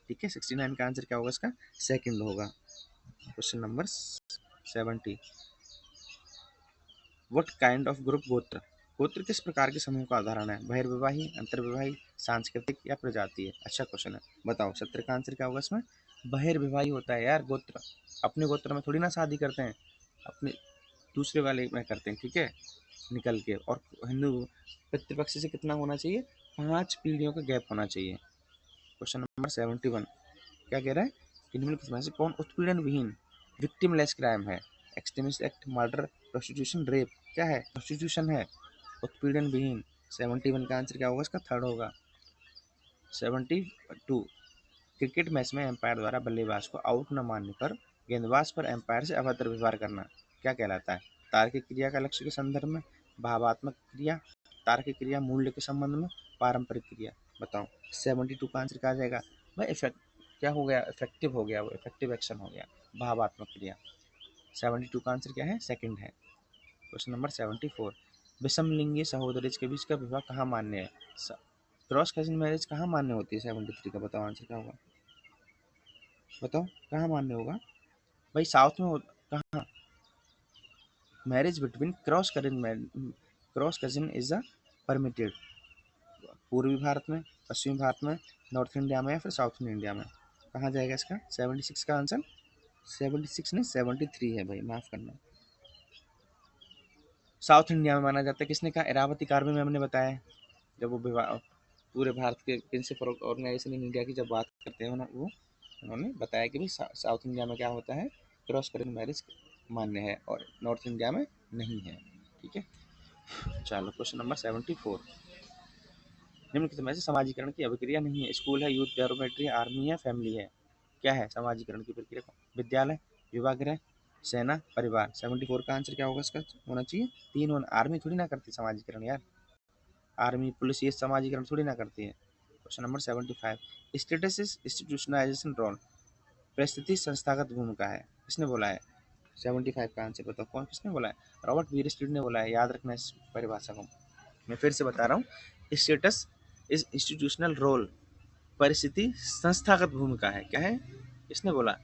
ठीक है, 69 का आंसर क्या होगा इसका, सेकंड होगा। Question number 70, what kind of group गोत्र, गोत्र किस प्रकार के समूह का उदाहरण है, बहिर्विवाही, अंतर्विवाही, सांस्कृतिक, या प्रजातीय। अच्छा क्वेश्चन है, बताओ 70 का आंसर क्या होगा इसमें, बहिर्विवाही होता है यार गोत्र, अपने गोत्र में थोड़ी ना शादी करते हैं, अपने दूसरे वाले में करते हैं। ठीक है, निकल के, और हिंदू पितृपक्ष से कितना होना चाहिए, 5 पीढ़ियों का गैप होना चाहिए। क्वेश्चन नंबर 71, क्या कह रहा है कि निम्नलिखित में से कौन उत्पीड़न विहीन विक्टिमलेस क्राइम है, extremist act, murder, prostitution, rape, क्या है, प्रोस्टिट्यूशन है, उत्पीड़न विहीन। 71 का आंसर क्या होगा इसका, थर्ड होगा। 72, क्रिकेट मैच में एम्पायर द्वारा बल्लेबाज को आउट न मानने पर गेंदबाज पर एम्पायर से अभद्र व्यवहार करना क्या कहलाता है, तार्किक क्रिया का लक्ष्य के संदर्भ में, भावात्मक क्रिया, तार्किक क्रिया, मूल्य के संबंध में, पारंपरिक क्रिया, बताओ। 72 का आंसर क्या आ जाएगा भाई, इफेक्ट क्या हो गया, इफेक्टिव हो गया, वो इफेक्टिव एक्शन हो गया, भावात्मक क्रिया। 72 का आंसर क्या है, सेकंड है। क्वेश्चन नंबर 74, विषमलिंगी सहोदरी के बीच का विवाह कहाँ मान्य है, क्रॉस कजिन मैरिज कहाँ मान्य होती है, 73 का, बताओ आंसर क्या होगा, बताओ कहाँ मान्य होगा भाई, साउथ में कहाँ, marriage between cross cousin is a permitted, पूर्वी भारत में, पश्चिमी भारत में, नॉर्थ इंडिया में, या फिर साउथ इंडिया में, कहाँ जाएगा इसका, 76 का आंसर, 76 नहीं 73 है भाई, माफ करना, साउथ इंडिया में माना जाता है। किसने कहा, इरावती कार्बी मैम ने बताया, जब वो पूरे भारत के प्रिंसिपल ऑर्गेनाइजेशन इन इंडिया की जब बात करते हैं ना, वो उन्होंने बताया कि भाई साउथ इंडिया में क्या होता है, क्रॉस करेंट मैरिज मान्य है, और नॉर्थ इंडिया में नहीं है। ठीक है, चलो क्वेश्चन नंबर 74, निम्नलिखित में से समाजीकरण की अभिक्रिया नहीं है। स्कूल है, यूथ डॉर्मेट्री, आर्मी है, फैमिली है। क्या है समाजीकरण की प्रक्रिया? विद्यालय, विवाहगृह, सेना, परिवार। 74 का आंसर क्या होगा इसका होना चाहिए? 3 होना। आर्मी थोड़ी ना करती समाजीकरण यार, आर्मी पुलिस ये समाजीकरण थोड़ी ना करती है। Question number 75, status is institutionalisation role. परिस्थिति संस्थागत भूमिका है, किसने बोला है? 75 का आंसर बताओ, कौन किसने बोला है? रॉबर्ट वीरस्टीड ने बोला है। याद रखना इस परिभाषा को, मैं फिर से बता रहा हूँ। स्टेटस इज इंस्टीट्यूशनल रोल, परिस्थिति संस्थागत भूमिका है। क्या है? किसने बोला?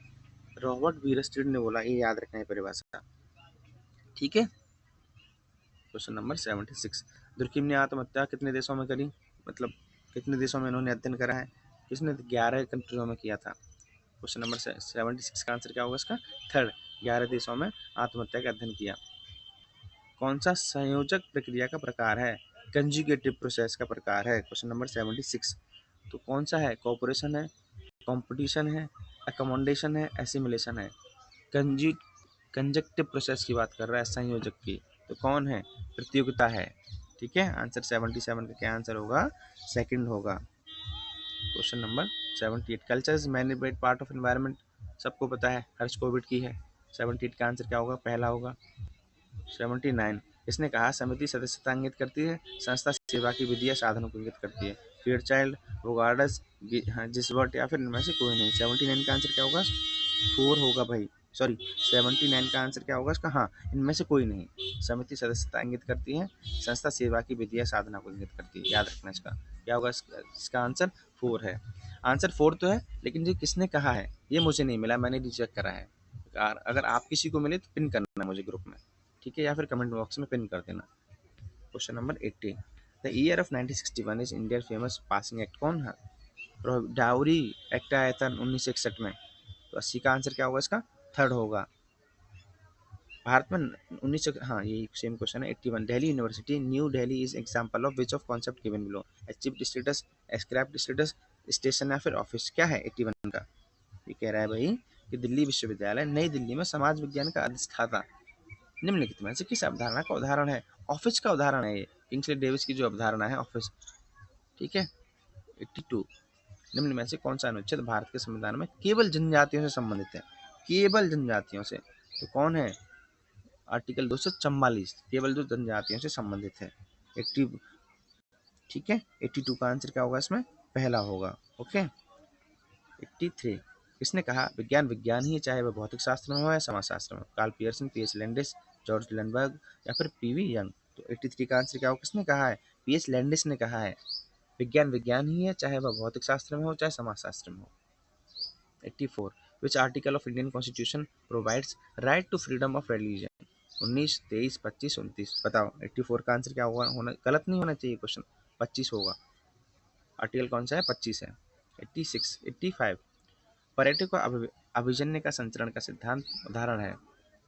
रॉबर्ट वीरस्टीड ने बोला। ये याद रखना है परिभाषा, ठीक है। क्वेश्चन नंबर 76, दुर्कीम ने आत्महत्या कितने देशों में करी? मतलब कितने देशों में इन्होंने अध्ययन करा है? किसने? 11 कंट्रियों में किया था। क्वेश्चन नंबर 76 का आंसर क्या होगा इसका? थर्ड, 11 देशों में आत्महत्या का अध्ययन किया। कौन सा संयोजक प्रक्रिया का प्रकार है? कंजुगेटिव प्रोसेस का प्रकार है। क्वेश्चन नंबर 76, तो कौन सा है? कॉपरेशन है, कंपटीशन है, अकोमोडेशन है, एसिमिलेशन है। कंजक्टिव प्रोसेस की बात कर रहा है, संयोजक की, तो कौन है? प्रतियोगिता है, ठीक है। आंसर 77 का क्या आंसर होगा? सेकंड होगा। Question number 78, culture is management part of environment. सबको पता है, हर्ष कोविड की है। 78 का आंसर क्या होगा? पहला होगा। 79, इसने कहा समिति सदस्यता इंगित करती है, संस्था सेवा की विधि या साधनों को इंगित करती है। फेयर चाइल्ड, वोगार्डस, जिसबर्ट या फिर इनमें से कोई नहीं। 79 का आंसर क्या होगा? 4 होगा भाई, सॉरी 79 का आंसर क्या होगा इसका? हाँ, इनमें से कोई नहीं। समिति सदस्यता इंगित करती है, संस्था सेवा की विधि या साधना को इंगित करती है। याद रखना इसका क्या होगा? इसका आंसर 4 है। आंसर 4 तो है, लेकिन ये किसने कहा है ये मुझे नहीं मिला, मैंने रिचेक करा है। अगर आप किसी को मिले तो पिन करना मुझे ग्रुप में, ठीक है, या फिर कमेंट बॉक्स में पिन कर देना। Question number 80, the year of 1961 is India famous passing act. कौन है? डाउरी एक्ट आया था 1961 में, तो 80 का आंसर क्या होगा इसका? थर्ड होगा। भारत में 19, हाँ यही सेम क्वेश्चन है। 81, Delhi university new Delhi is example of which of concept given below? Achieved status, scraped status, station या फिर ऑफिस। क्या है 81 का? ये कह रहा है भाई कि दिल्ली विश्वविद्यालय नई दिल्ली में समाज विज्ञान का अधिष्ठाता निम्नलिखित में से किस अवधारणा का उदाहरण है? ऑफिस का उदाहरण है ये, किंग्सले डेविस की जो अवधारणा है ऑफिस, ठीक है। 82, निम्न में से कौन सा अनुच्छेद भारत के संविधान में केवल जनजातियों से संबंधित है? केवल जनजातियों से, तो कौन है? आर्टिकल 244, केवल जो जनजातियों से संबंधित है। 80, ठीक है। 82 का आंसर क्या होगा इसमें? पहला होगा, ओके। 83, किसने कहा विज्ञान विज्ञान ही है, चाहे वह भौतिक शास्त्र में हो या समाजशास्त्र में? Karl Pearson, PH Landis, George Lundberg या फिर पीवी यंग। तो 83 का आंसर क्या होगा? किसने कहा है? पीएच लैंडिस ने कहा है विज्ञान विज्ञान ही है, चाहे वह भौतिक शास्त्र में हो चाहे समाजशास्त्र में हो। 84, which article of Indian constitution provides right to freedom of religion? 19, 23, 25, 29, बताओ। 84 का आंसर क्या होगा? होना गलत नहीं होना चाहिए क्वेश्चन, 25 होगा। आर्टिकल कौन सा है? 25 है। 86, 85, परेटो का अभिजन्य का संचरण का सिद्धांत उदाहरण है?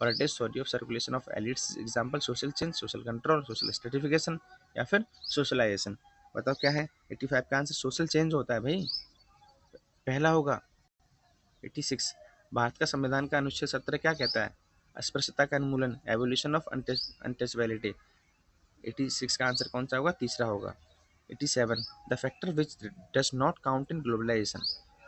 Pareto's theory of circulation of elites example social change, social control, social stratification या फिर सोशलाइजेशन। बताओ क्या है? 85 का आंसर सोशल चेंज होता है भाई, पहला होगा। 86, भारत का संविधान का अनुच्छेद 17 क्या कहता है? अस्पृश्यता का उन्मूलन, एवोल्यूशन ऑफ अनटचेबिलिटी। 86 का आंसर कौन सा होगा? तीसरा होगा। 87, the factor which does not count in globalisation,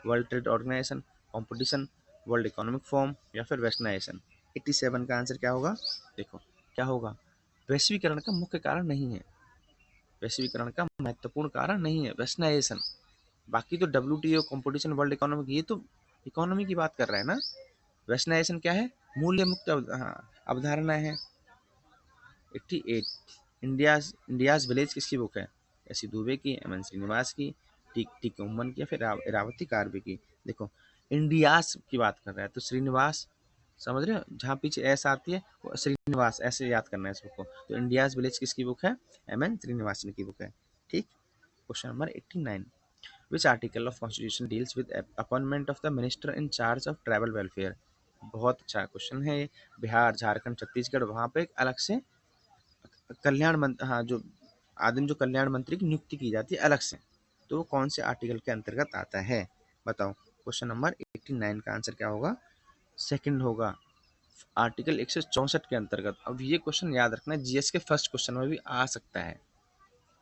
World Trade Organisation, competition, World Economic Forum या फिर वेस्टर्नाइजेशन। 87 का आंसर क्या होगा? देखो क्या होगा? वैश्वीकरण का मुख्य कारण नहीं है, वैश्वीकरण का महत्वपूर्ण कारण नहीं है वेस्टर्नाइजेशन। बाकी तो WTO, कंपटीशन, वर्ल्ड इकोनॉमिक, ये तो इकोनॉमी की बात कर रहा है ना। वेस्टर्नाइजेशन क्या है? मूल्य मुक्त अवधारणा है। 88, इंडियाज विलेज किसकी बुक है? ऐसी दुबे की, एम एन श्रीनिवास की, टी उम्मन की या फिर इरावती कार्बे की? देखो इंडियाज की बात कर रहा है तो श्रीनिवास, समझ रहे हो, जहाँ पीछे एस आती है वो श्रीनिवास, ऐसे याद करना है इस बुक को। तो इंडियाज विलेज किसकी बुक है? एम एन श्रीनिवासन की बुक है, ठीक। Question number 89, which article of constitution deals with appointment of the minister in charge of tribal welfare? बहुत अच्छा क्वेश्चन है ये। बिहार, झारखंड, छत्तीसगढ़, वहाँ पे एक अलग से कल्याण मंत्री, हाँ जो आदिम जो कल्याण मंत्री की नियुक्ति की जाती है अलग से, तो वो कौन से आर्टिकल के अंतर्गत आता है? बताओ। क्वेश्चन नंबर 89 का आंसर क्या होगा? सेकंड होगा, आर्टिकल 164 के अंतर्गत। अब ये क्वेश्चन याद रखना, जीएस के फर्स्ट क्वेश्चन में भी आ सकता है,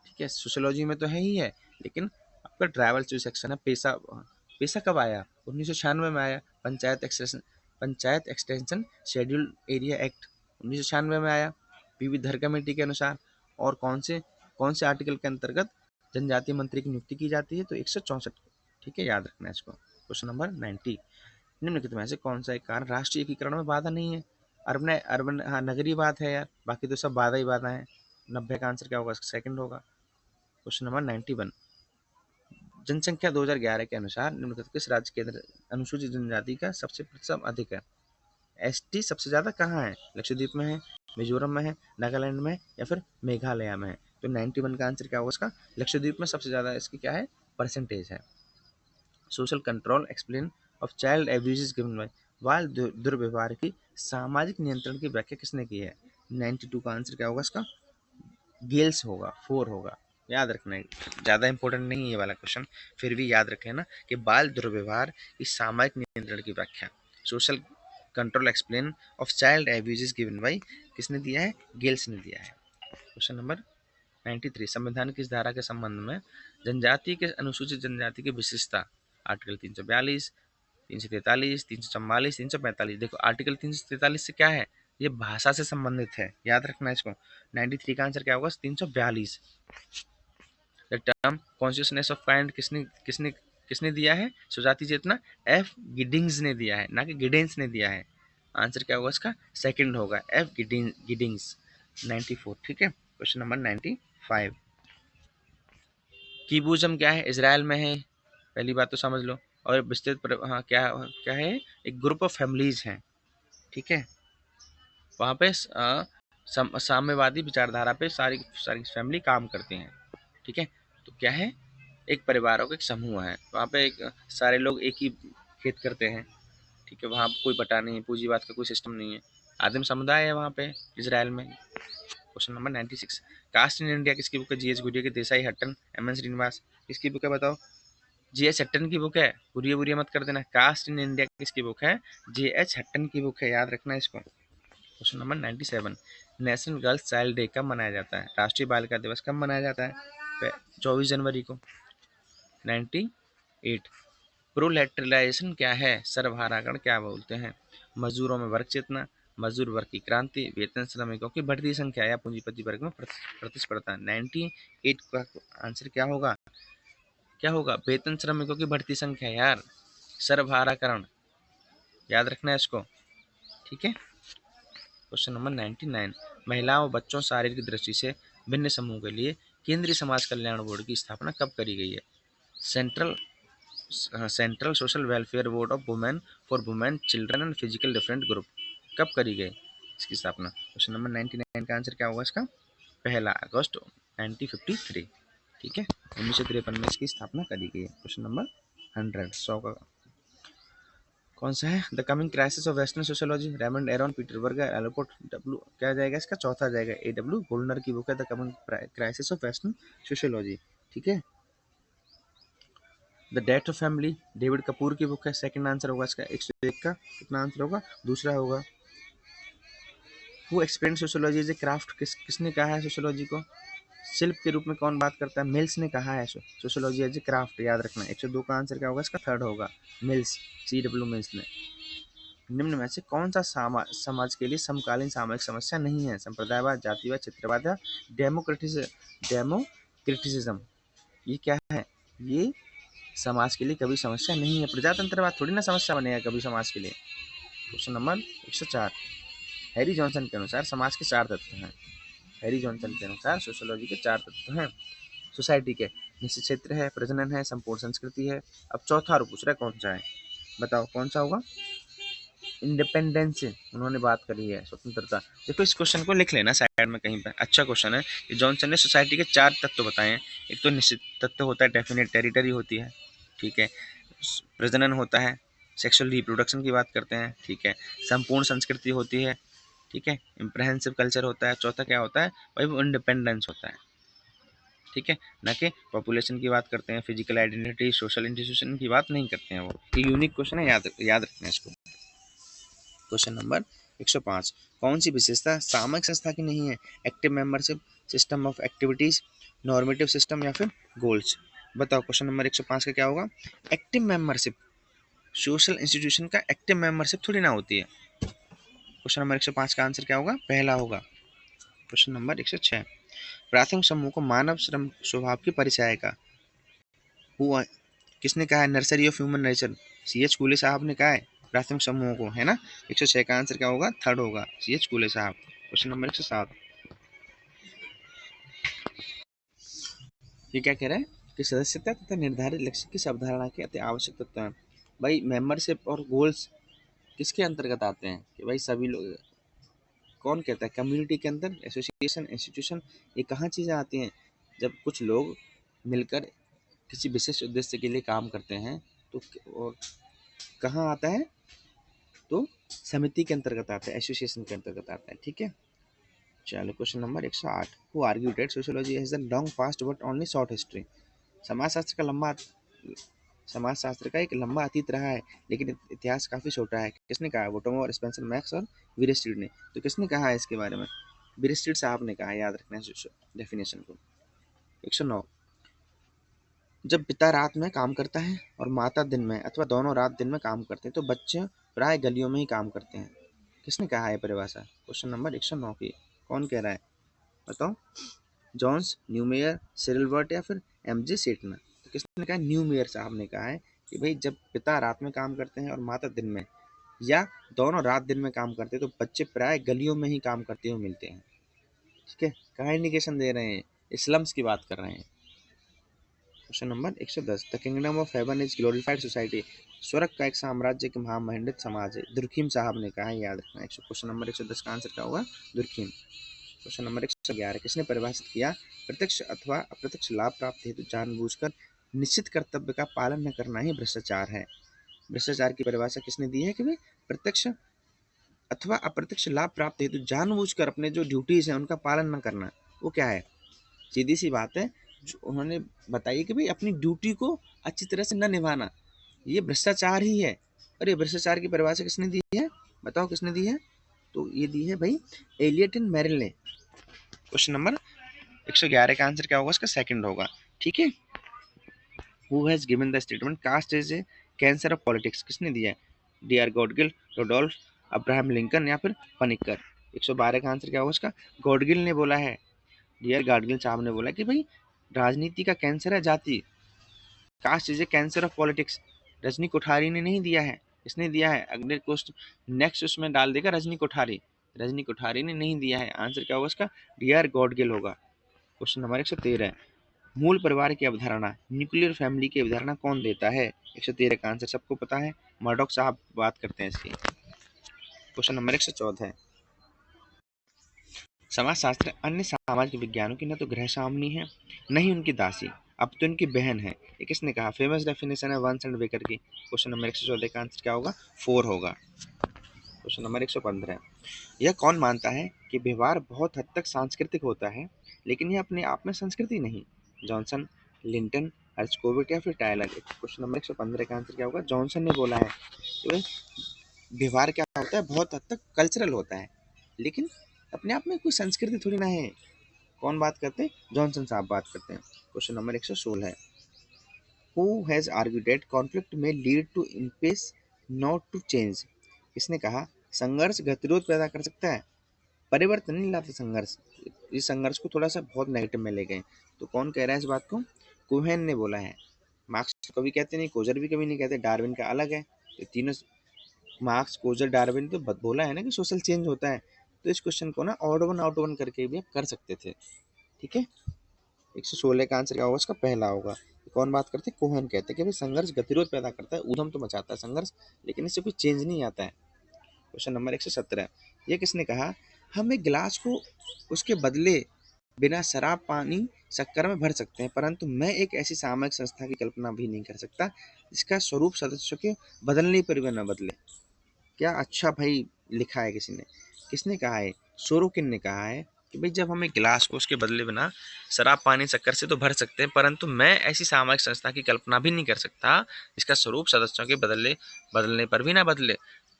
ठीक है। सोशियोलॉजी में तो है ही है, लेकिन आपका ट्रैवल जो सेक्शन है, पेशा पेशा कब आया? 1996 में आया। Panchayat extension schedule area act 1996 में आया पीवी धर कमेटी के अनुसार। और कौन से आर्टिकल के अंतर्गत जनजातीय मंत्री की नियुक्ति की जाती है? तो 164। ठीक है, याद रखना है इसको। क्वेश्चन नंबर 90, निम्नलिखित में से कौन सा एक कारण राष्ट्रीय एकीकरण में बाधा नहीं है? अर्बन हाँ, नगरीय बात है यार, बाकी तो सब बाधा ही बाधा है। 90 का आंसर क्या होगा? सेकंड होगा। क्वेश्चन नंबर 91, जनसंख्या 2011 के अनुसार निम्नलिखित किस राज्य के अंदर अनुसूचित जनजाति का सबसे प्रतिशत अधिक है? एसटी सबसे ज्यादा कहाँ है? लक्षद्वीप में है, मिजोरम में है, नागालैंड में या फिर मेघालय में है? तो 91 का आंसर क्या होगा इसका? लक्षद्वीप में सबसे ज्यादा इसकी क्या है? परसेंटेज है। Social control explain of child abuse given by, बाल दुर्व्यवहार की सामाजिक नियंत्रण की व्याख्या किसने की है? 92 का आंसर क्या होगा इसका? गेल्स होगा, 4 होगा। याद रखना है, ज़्यादा इंपॉर्टेंट नहीं है ये वाला क्वेश्चन, फिर भी याद रख लेना कि बाल दुर्व्यवहार की सामाजिक नियंत्रण की व्याख्या social control explain of child abuse given by किसने दिया है? गेल्स ने दिया है। क्वेश्चन नंबर 93, संविधान किस धारा के संबंध में जनजाति के अनुसूचित जनजाति की विशेषता? आर्टिकल 342, 343, 344, 345। देखो आर्टिकल 343 से क्या है? ये भाषा से संबंधित है, याद रखना है इसको। 93 का आंसर क्या होगा? 342। The term consciousness of kind किसने किसने किसने दिया है? सुजाति चेतना एफ गिडिंग्स ने दिया है, ना कि गिडेंस ने दिया है। आंसर क्या होगा इसका? सेकंड होगा, एफ गिडिंग्स। 94। ठीक है, क्वेश्चन नंबर 95, कीबुज़म क्या है? इजराइल में है, पहली बात तो समझ लो। और विस्तृत हाँ क्या क्या है? एक ग्रुप ऑफ फैमिलीज हैं। ठीक है, वहाँ पे साम्यवादी विचारधारा पे सारी सारी फैमिली काम करती हैं। ठीक है, तो क्या है? एक परिवारों का एक समूह है, वहाँ पे एक सारे लोग एक ही खेत करते हैं। ठीक है, वहाँ कोई पटा नहीं है, पूंजीवाद का कोई सिस्टम नहीं है, आदिम समुदाय है वहाँ पे इजराइल में। Question number 96, caste in India किसकी बुक है? जी एच गुडिया की, Desai Hutton, M N Srinivas किसकी बुक है? बताओ। जी एच हट्टन की बुक है, बुरी बुरी मत कर देना। कास्ट इन इंडिया किसकी बुक है? जे एच हट्टन की बुक है, याद रखना इसको। Question number 97, national girls child day कब मनाया जाता है? राष्ट्रीय बालिका दिवस कब मनाया जाता है? 24 जनवरी को। 98, प्रोलेटराइजेशन क्या है? सर्वहाराकरण क्या बोलते हैं? मजदूरों में वर्ग चेतना, मजदूर वर्ग की क्रांति, वेतन श्रमिकों की बढ़ती संख्या या पूंजीपति वर्ग में प्रतिस्पर्धा। 98 का आंसर क्या होगा? क्या होगा? वेतन श्रमिकों की बढ़ती संख्या यार, सर्वहाराकरण, याद रखना है इसको। ठीक है, क्वेश्चन नंबर 99, महिलाओं और बच्चों शारीरिक दृष्टि से भिन्न समूह के लिए केंद्रीय समाज कल्याण बोर्ड की स्थापना कब करी गई है? Central social welfare board of women for women children and physical different group कब करी गई इसकी स्थापना? क्वेश्चन नंबर 99 का आंसर क्या होगा इसका? 1 अगस्त 1953। ठीक है, 1953 में इसकी स्थापना करी गई है। क्वेश्चन नंबर 100 का कौन सा है? The coming crisis of western sociology, Raymond Aron, Peter Berger, Allport, W क्या जाएगा इसका? चौथा जाएगा, ए डब्ल्यू गोल्डनर की बुक है the coming crisis of western sociology. ठीक है, the death of family, David Cooper की बुक है, सेकंड आंसर होगा इसका। 101 का कितना आंसर होगा? दूसरा होगा। वो experiment sociology is a craft, किसने कहा है सोशियोलॉजी को शिल्प के रूप में? कौन बात करता है? मिल्स ने कहा है सोशियोलॉजी एज ए क्राफ्ट, याद रखना। 102 का आंसर क्या होगा इसका? थर्ड होगा, मिल्स, CW मिल्स ने। निम्न में से कौन सा समाज के लिए समकालीन सामाजिक समस्या नहीं है? संप्रदायवाद, जातिवाद, क्षेत्रवाद या डेमोक्रेटिसिज्म? ये क्या है? ये समाज के लिए कभी समस्या नहीं है। प्रजातंत्रवाद थोड़ी ना समस्या बनेगा कभी समाज के लिए। क्वेश्चन नंबर 104, हैरी जॉनसन के अनुसार समाज के 4 तत्व हैं। हैरी जॉनसन के अनुसार सोशियोलॉजी के 4 तत्व हैं सोसाइटी के। निश्चित क्षेत्र है, प्रजनन है, संपूर्ण संस्कृति है। अब चौथा और पूछ रहा है कौन सा है? बताओ कौन सा होगा? इंडिपेंडेंस उन्होंने बात करी है, स्वतंत्रता। देखो इस क्वेश्चन को लिख लेना साइड में कहीं पर, अच्छा क्वेश्चन है। कि जॉनसन ने सोसाइटी के 4 तत्व बताए हैं। एक तो निश्चित तत्व होता है, डेफिनेट टेरिटरी होती है। ठीक है, प्रजनन होता है, सेक्सुअल रिप्रोडक्शन की बात करते हैं। ठीक है, संपूर्ण संस्कृति होती है। ठीक है, इम्प्रहेंसिव कल्चर होता है। चौथा क्या होता है भाई? वो इंडिपेंडेंस होता है। ठीक है, ना कि पॉपुलेशन की बात करते हैं, फिजिकल आइडेंटिटी, सोशल इंस्टीट्यूशन की बात नहीं करते हैं वो। ये यूनिक क्वेश्चन है, याद रखना है इसको। क्वेश्चन नंबर 105, कौन सी विशेषता सामयिक संस्था की नहीं है? Active membership, system of activities, normative system या फिर गोल्स? बताओ क्वेश्चन नंबर 105 का क्या होगा? एक्टिव मेंबरशिप, सोशल इंस्टीट्यूशन का एक्टिव मेंबरशिप थोड़ी ना होती है। क्वेश्चन नंबर 105 का आंसर क्या होगा? पहला होगा। क्वेश्चन नंबर 106, प्राथमिक समूह को मानव श्रम स्वभाव की परिचायिका हुआ किसने कहा है? Nursery of human nature, C.H. कूले साहब ने कहा है प्राथमिक समूहों को, है ना। 106 का आंसर क्या होगा? थर्ड होगा, C.H. कूले साहब। क्वेश्चन नंबर 107, ये क्या कह रहा है कि सदस्यता तथा निर्धारित लक्ष्य की अवधारणा के अति आवश्यक तत्व हैं। भाई मेंबरशिप और गोल्स किसके अंतर्गत आते हैं? कि भाई सभी लोग, कौन कहता है? कम्युनिटी के अंदर, एसोसिएशन, इंस्टीट्यूशन, ये कहाँ चीज़ें आती हैं? जब कुछ लोग मिलकर किसी विशेष उद्देश्य के लिए काम करते हैं, तो और कहाँ आता है? तो समिति के अंतर्गत आता है, एसोसिएशन के अंतर्गत आता है। ठीक है, चलो question number 108, who argued that sociology has a long past but only short history. समाजशास्त्र का एक लंबा अतीत रहा है, लेकिन इतिहास काफी छोटा है। किसने कहा? वोटोमो और स्पेंसर मैक्स और वीरेस्ट्रीट ने। तो किसने कहा है इसके बारे में? वीरेस्ट्रीट साहब ने कहा है, याद रखना है डेफिनेशन को। 109, जब पिता रात में काम करता है और माता दिन में, अथवा दोनों रात दिन में काम करते हैं, तो बच्चे प्राय गलियों में ही काम करते हैं। किसने कहा है परिभाषा? क्वेश्चन नंबर 109 की, कौन कह रहा है? बताओ। जॉन्स, न्यूमेयर, सिरिल या फिर एमजे सेटना। तो किसने कहा? न्यूमेयर साहब ने कहा है कि भाई जब पिता रात में काम करते हैं और माता दिन में, या दोनों रात दिन में काम करते हैं, तो बच्चे प्राय गलियों में ही काम करते हुए मिलते हैं। ठीक है, कहाँ इंडिकेशन दे रहे हैं? स्लम्स की बात कर रहे हैं। Question number 110, the kingdom of heaven is glorified society. स्वर्ग का एक साम्राज्य के महामंडित समाज है, दुर्खीम साहब ने कहा है, याद रखना है। क्वेश्चन नंबर 110 का आंसर क्या होगा? दुर्खीम। क्वेश्चन नंबर 111, किसने परिभाषित किया? प्रत्यक्ष अथवा अप्रत्यक्ष लाभ प्राप्त हेतु जानबूझकर निश्चित कर्तव्य का पालन न करना ही भ्रष्टाचार है। भ्रष्टाचार की परिभाषा किसने दी है? कि भाई प्रत्यक्ष अथवा अप्रत्यक्ष लाभ प्राप्त हेतु जानबूझकर अपने जो ड्यूटीज हैं उनका पालन न करना, वो क्या है? सीधी सी बात है, जो उन्होंने बताई कि भाई अपनी ड्यूटी को अच्छी तरह से न निभाना, ये भ्रष्टाचार ही है। और ये भ्रष्टाचार की परिभाषा किसने दी है? बताओ किसने दी है? तो ये दी है भाई एलियट एंड मेरिल ने। क्वेश्चन नंबर 111 का आंसर क्या होगा? इसका सेकंड होगा। ठीक है, who has given the statement caste is a cancer of politics. किसने दिया है? D R. Gadgil, Rudolph, Abraham Lincoln या फिर पनिकर। 112 का आंसर क्या होगा इसका? गॉडगिल ने बोला है, डी.आर. गॉडगिल साहब ने बोला कि भाई राजनीति का कैंसर है जाति, caste is a cancer of politics. Rajni Kothari ने नहीं दिया है, इसने दिया है। अगले क्वेश्चन नेक्स्ट उसमें डाल देगा रजनी कोठारी, रजनी कोठारी ने नहीं दिया है। आंसर क्या होगा इसका? डी.आर. गॉडगिल होगा। क्वेश्चन नंबर 113, मूल परिवार की अवधारणा, न्यूक्लियर फैमिली की अवधारणा कौन देता है? 113 का आंसर सबको पता है, मर्डॉक साहब बात करते हैं इसकी। क्वेश्चन नंबर 114, समाजशास्त्र अन्य सामाजिक विज्ञानों की न तो गृहस्वामिनी है, न ही उनकी दासी, अब तो इनकी बहन है। ये किसने कहा? फेमस डेफिनेशन है वंस एंड बेकर की। क्वेश्चन नंबर 114 का आंसर क्या होगा? 4 होगा। क्वेश्चन नंबर 115, यह कौन मानता है कि व्यवहार बहुत हद तक सांस्कृतिक होता है, लेकिन यह अपने आप में संस्कृति नहीं? जॉनसन, लिंटन, हर्स्कोविट या फिर टायलर। क्वेश्चन नंबर 115 का आंसर क्या होगा? जॉनसन ने बोला है कि व्यवहार क्या होता है? बहुत हद तक कल्चरल होता है, लेकिन अपने आप में कोई संस्कृति थोड़ी ना है। कौन बात करते हैं? जॉनसन साहब बात करते हैं। क्वेश्चन नंबर 116 है, who has argued that conflict may lead to impasse not to change. किसने कहा? संघर्ष गतिरोध पैदा कर सकता है, परिवर्तन नहीं लाता संघर्ष। इस संघर्ष को थोड़ा सा बहुत नेगेटिव में ले गए। तो कौन कह रहा है इस बात को? कोहेन ने बोला है। मार्क्स तो कभी कहते नहीं, कोजर भी कभी नहीं कहते, डार्विन का अलग है। तो तीनों, मार्क्स, कोजर, डार्विन, तो बोला है ना कि सोशल चेंज होता है। तो इस क्वेश्चन को ना ऑड वन आउट वन करके भी आप कर सकते थे। ठीक है, 116 का आंसर क्या होगा? इसका पहला होगा। कौन बात करते हैं? कोहेन कहते हैं कि भाई संघर्ष गतिरोध पैदा करता है, ऊधम तो मचाता है संघर्ष, लेकिन इससे कोई चेंज नहीं आता है। क्वेश्चन नंबर 117, ये किसने कहा? हम एक गिलास को उसके बदले बिना शराब, पानी, शक्कर में भर सकते हैं, परंतु मैं एक ऐसी सामूहिक संस्था की कल्पना भी नहीं कर सकता जिसका स्वरूप सदस्यों के बदलने पर भी न बदले। क्या अच्छा भाई लिखा है किसी ने। किसने कहा है? सोरोकिन ने कहा है कि भाई जब हम एक गिलास को उसके बदले बिना शराब, पानी, शक्कर से तो भर सकते हैं, परंतु मैं ऐसी सामाजिक संस्था की कल्पना भी नहीं कर सकता जिसका स्वरूप सदस्यों के बदलने पर भी ना बदले।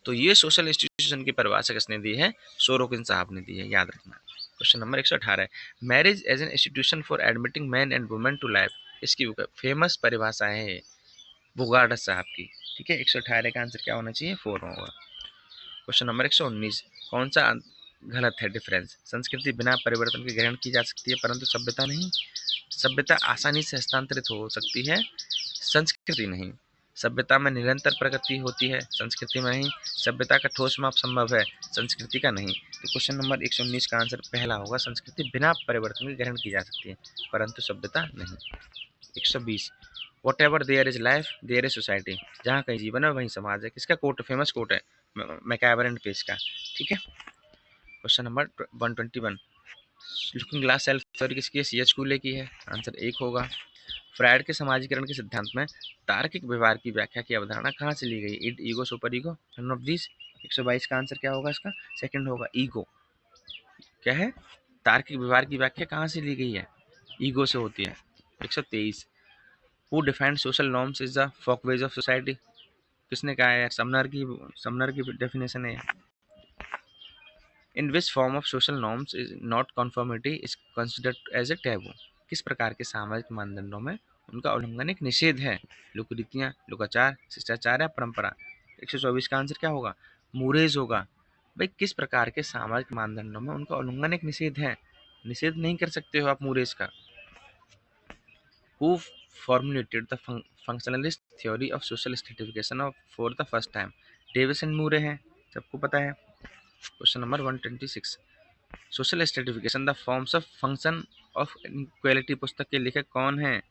तो ये सोशल इंस्टीट्यूशन की परिभाषा किसने दी है? सोरोकिन साहब ने दी है, याद रखना। क्वेश्चन नंबर 118 है, marriage as an institution for admitting man and women to life. इसकी बुक है, फेमस परिभाषा है बुगार्ड साहब की। ठीक है, 118 का आंसर क्या होना चाहिए? 4 होगा। क्वेश्चन नंबर 119, कौन सा गलत है डिफरेंस? संस्कृति बिना परिवर्तन के ग्रहण की जा सकती है परंतु सभ्यता नहीं। सभ्यता आसानी से हस्तांतरित हो सकती है, संस्कृति नहीं। सभ्यता में निरंतर प्रगति होती है, संस्कृति में नहीं। सभ्यता का ठोस माप संभव है, संस्कृति का नहीं। तो क्वेश्चन नंबर 119 का आंसर पहला होगा, संस्कृति बिना परिवर्तन के ग्रहण की जा सकती है परंतु सभ्यता नहीं। 120, whatever there is life there is society. जहाँ कहीं जीवन है वहीं समाज है। किसका कोट? फेमस कोट है मैकआवर एंड पेज का। ठीक है, question number 121, looking glass self theory किसकी है? सी.एच. कूले की है, आंसर 1 होगा। फ्रायड के समाजीकरण के सिद्धांत में तार्किक व्यवहार की व्याख्या की अवधारणा कहाँ से ली गई? Id, ego, super ego, none of this. 122 का आंसर क्या होगा? इसका सेकंड होगा, ईगो। क्या है? तार्किक व्यवहार की व्याख्या कहाँ से ली गई है? ईगो से होती है। 123, who defined social norms is the folkways of society. किसने कहा है? समनर की डेफिनेशन है। In which form of social norms is not conformity is considered as a taboo. किस प्रकार के सामाजिक मानदंडों में उनका उल्लंघन एक निषेध है? लोकरीतियाँ, लोकाचार, शिष्टाचार या परंपरा। 124 का आंसर क्या होगा? मूरेज होगा। भाई, किस प्रकार के सामाजिक मानदंडों में उनका उल्लंघन एक निषेध है? निषेध नहीं कर सकते हो आप मूरेज का। Who formulated the functionalist theory of social stratification of for the first time? Davis and Moore हैं, सबको पता है। Question number 126, social stratification the forms of function of inequality पुस्तक के लेखक कौन है?